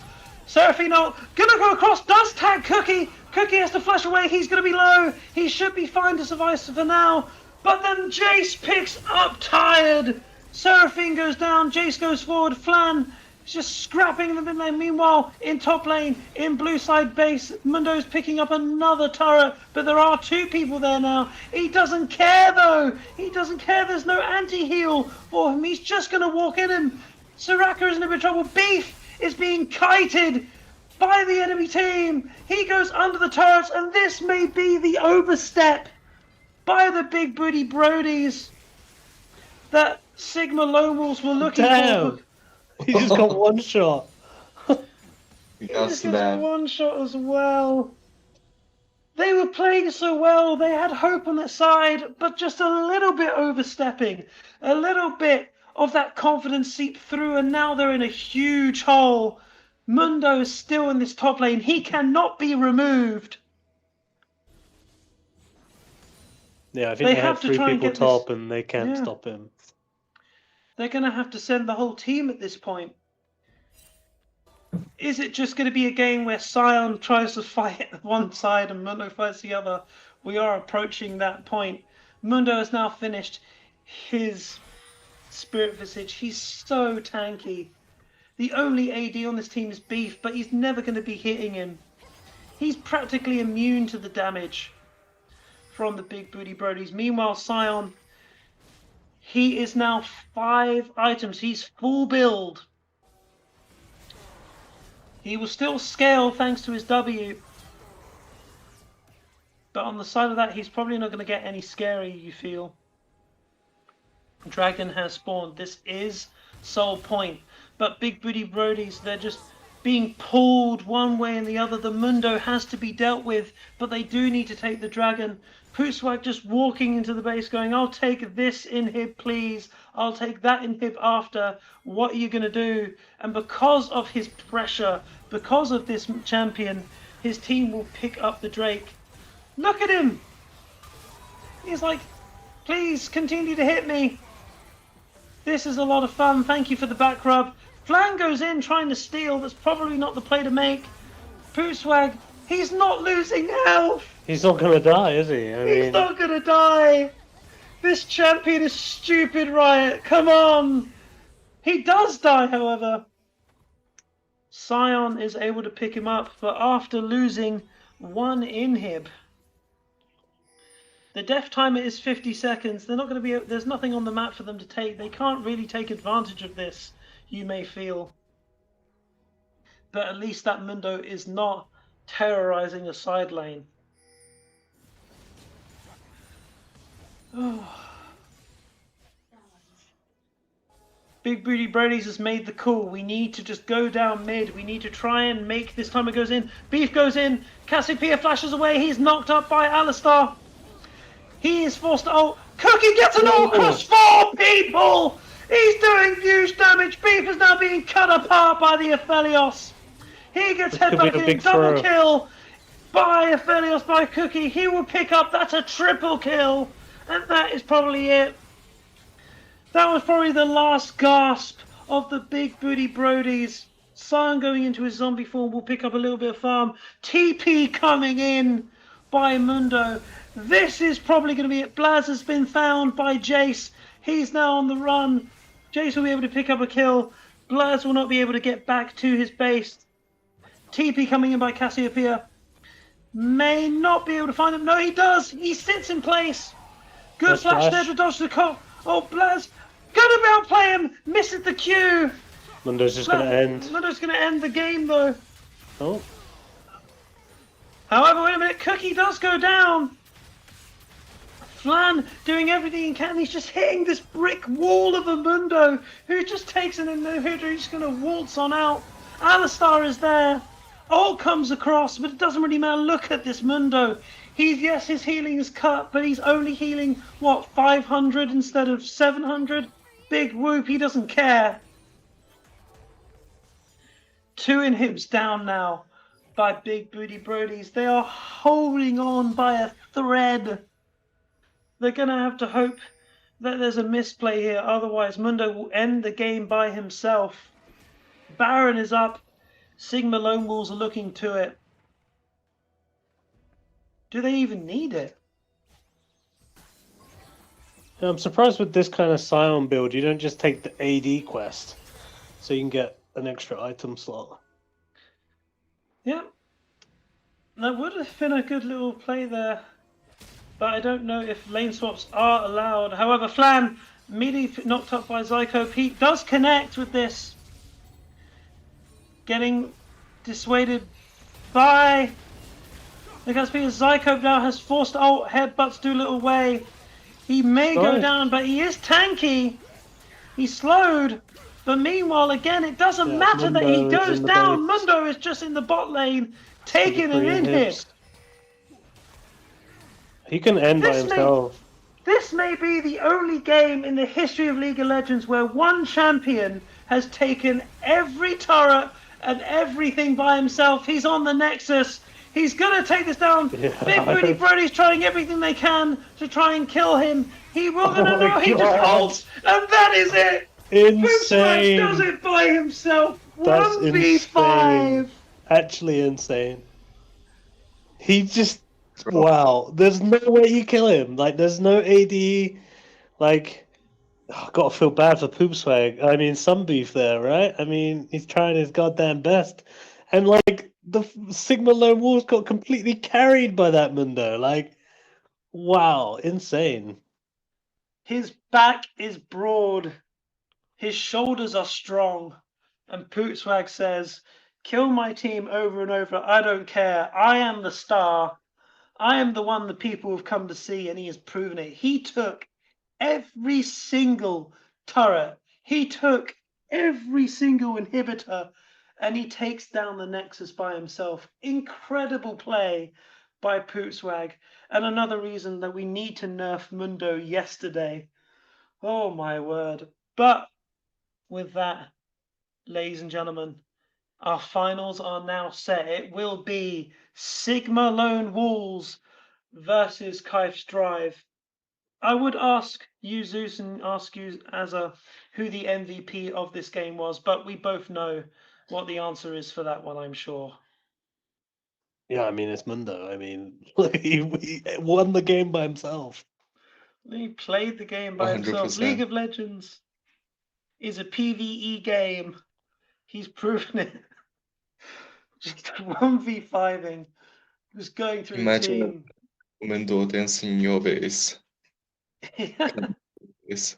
Seraphine ult gonna go across. Does tag Cookie. Cookie has to flash away. He's going to be low. He should be fine to survive for now. But then Jace picks up Tired. Seraphine goes down. Jace goes forward. Flan is just scrapping in the mid lane. Meanwhile, in top lane, in blue side base, Mundo's picking up another turret. But there are 2 people there now. He doesn't care though. He doesn't care. There's no anti-heal for him. He's just going to walk in him. Soraka is in a bit of trouble. Beef is being kited by the enemy team. He goes under the turrets, and this may be the overstep by the Big Booty Brodies that Sigma Lone Wolves were looking for. He just got one shot. He just gets one shot as well. They were playing so well. They had hope on their side, but just a little bit overstepping. A little bit of that confidence seep through, and now they're in a huge hole. Mundo is still in this top lane. He cannot be removed. Yeah, I think they have 3 people top, and they can't stop him. They're going to have to send the whole team at this point. Is it just going to be a game where Sion tries to fight one side and Mundo fights the other? We are approaching that point. Mundo has now finished his Spirit Visage. He's so tanky. The only AD on this team is Beef, but he's never going to be hitting him. He's practically immune to the damage from the big booty Brodies. Meanwhile, Sion, he is now 5 items. He's full build. He will still scale thanks to his W. But on the side of that, he's probably not going to get any scary, you feel. Dragon has spawned. This is Soul Point. But big booty Brodies, they're just being pulled one way and the other. The Mundo has to be dealt with, but they do need to take the Dragon. Pootswag just walking into the base going, I'll take this inhib, please. I'll take that inhib after. What are you going to do? And because of his pressure, because of this champion, his team will pick up the Drake. Look at him! He's like, please continue to hit me. This is a lot of fun. Thank you for the back rub. Flan goes in trying to steal. That's probably not the play to make. Pootswag, he's not losing health. He's not going to die, is he? He's not going to die. This champion is stupid, Riot. Come on. He does die, however. Sion is able to pick him up, but after losing 1 inhib. The death timer is 50 seconds. They're not going to be. There's nothing on the map for them to take. They can't really take advantage of this, you may feel. But at least that Mundo is not terrorizing a side lane. Oh. Big Booty Brodies has made the call. We need to just go down mid. We need to try and make this timer goes in. Beef goes in. Cassiopeia flashes away. He's knocked up by Alistar. He is forced to ult. Cookie gets an ult across 4 people! He's doing huge damage. Beef is now being cut apart by the Aphelios. He gets headbutted in. Double kill by Aphelios by Cookie. He will pick up. That's a triple kill. And that is probably it. That was probably the last gasp of the big booty Brodies. Sion going into his zombie form will pick up a little bit of farm. TP coming in by Mundo. This is probably going to be it. Blaz has been found by Jace. He's now on the run. Jace will be able to pick up a kill. Blaz will not be able to get back to his base. TP coming in by Cassiopeia. May not be able to find him. No, he does. He sits in place. Good flash there to dodge the cop. Oh, Blaz. Gonna outplay him. Misses the Q. Mundo's just going to end. Mundo's going to end the game, though. Oh. However, wait a minute. Cookie does go down. Flan doing everything he can. He's just hitting this brick wall of a Mundo who just takes an inhibitor. He's going to waltz on out. Alistar is there. Ult comes across, but it doesn't really matter. Look at this Mundo. Yes, his healing is cut, but he's only healing, what, 500 instead of 700? Big whoop, he doesn't care. 2 inhibs down now by big booty Brodies. They are holding on by a thread. They're going to have to hope that there's a misplay here. Otherwise, Mundo will end the game by himself. Baron is up. Sigma Lone Wolves are looking to it. Do they even need it? I'm surprised with this kind of Sion build, you don't just take the AD quest so you can get an extra item slot. Yeah. That would have been a good little play there. But I don't know if lane swaps are allowed. However, Flan, immediately knocked up by Zyko. Pete does connect with this. Getting dissuaded by the Cassiopeia. Zyko now has forced ult. Headbutts Doolittle. He may go down, but he is tanky. He's slowed. But meanwhile, again, it doesn't matter that he goes down. Mundo is just in the bot lane, taking an inhib. He can end by himself. This may be the only game in the history of League of Legends where one champion has taken every turret and everything by himself. He's on the Nexus. He's going to take this down. Big Booty Brody's trying everything they can to try and kill him. He will. No, he just ults. And that is it. Pootswag does Insane. it by himself. That's 1v5. insane. Actually insane. He just wow. There's no way you kill him. Like there's no AD. Like I gotta feel bad for Poopswag. I mean, some beef there, right? I mean, he's trying his goddamn best, and like the Sigma Lone Wolves got completely carried by that Mundo. Like, wow, insane. His back is broad. His shoulders are strong. And Pootswag says, kill my team over and over. I don't care. I am the star. I am the one the people have come to see, and he has proven it. He took every single turret. He took every single inhibitor, and he takes down the Nexus by himself. Incredible play by Pootswag. And another reason that we need to nerf Mundo yesterday. Oh my word. But with that, ladies and gentlemen, our finals are now set. It will be Sigma Lone Wolves versus Kaif's Drive. I would ask you, Zeus, and ask you, Azza, who the MVP of this game was, but we both know what the answer is for that one, I'm sure. Yeah, I mean, it's Mundo. I mean, he won the game by himself. He played the game by himself. 100%. League of Legends is a PvE game. He's proven it. Just 1v5ing. Just going through Imagine the team. Mundo dancing in your base. Yes.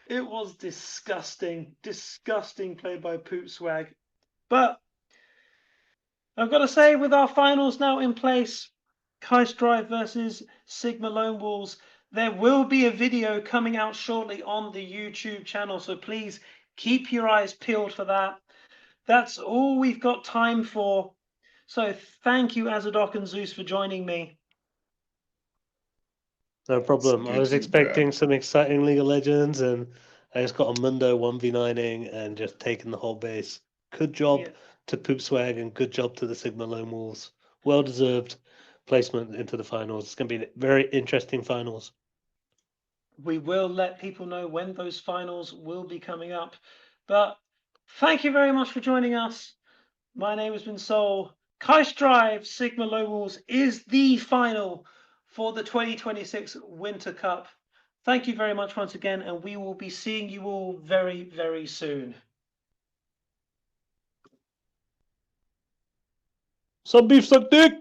It was disgusting. Disgusting play by Pootswag. But I've got to say, with our finals now in place, Kaif's Drive versus Sigma Lone Wolves, there will be a video coming out shortly on the YouTube channel. So please keep your eyes peeled for that. That's all we've got time for. So thank you, Azadoc and Zeus, for joining me. No problem. I was expecting some exciting League of Legends, and I just got a Mundo 1v9ing and just taking the whole base. Good job to Poopswag and good job to the Sigma Lone Wolves. Well deserved placement into the finals. It's going to be very interesting finals. We will let people know when those finals will be coming up. But thank you very much for joining us. My name has been Sol. Kaif's Drive Sigma Lone Wolves is the final for the 2026 Winter Cup. Thank you very much once again, and we will be seeing you all very, very soon. Some beef suck dick!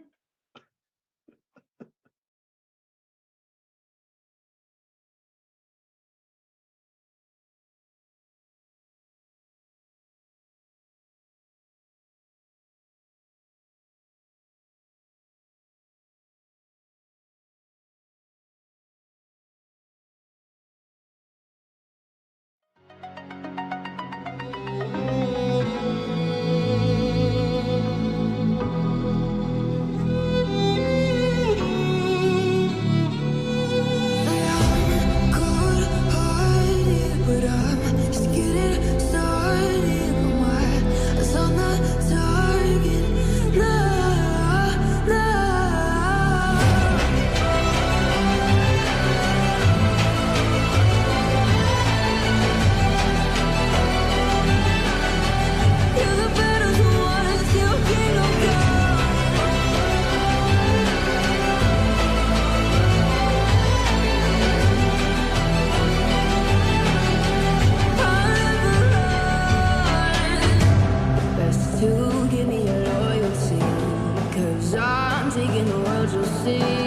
Taking the world, you'll see.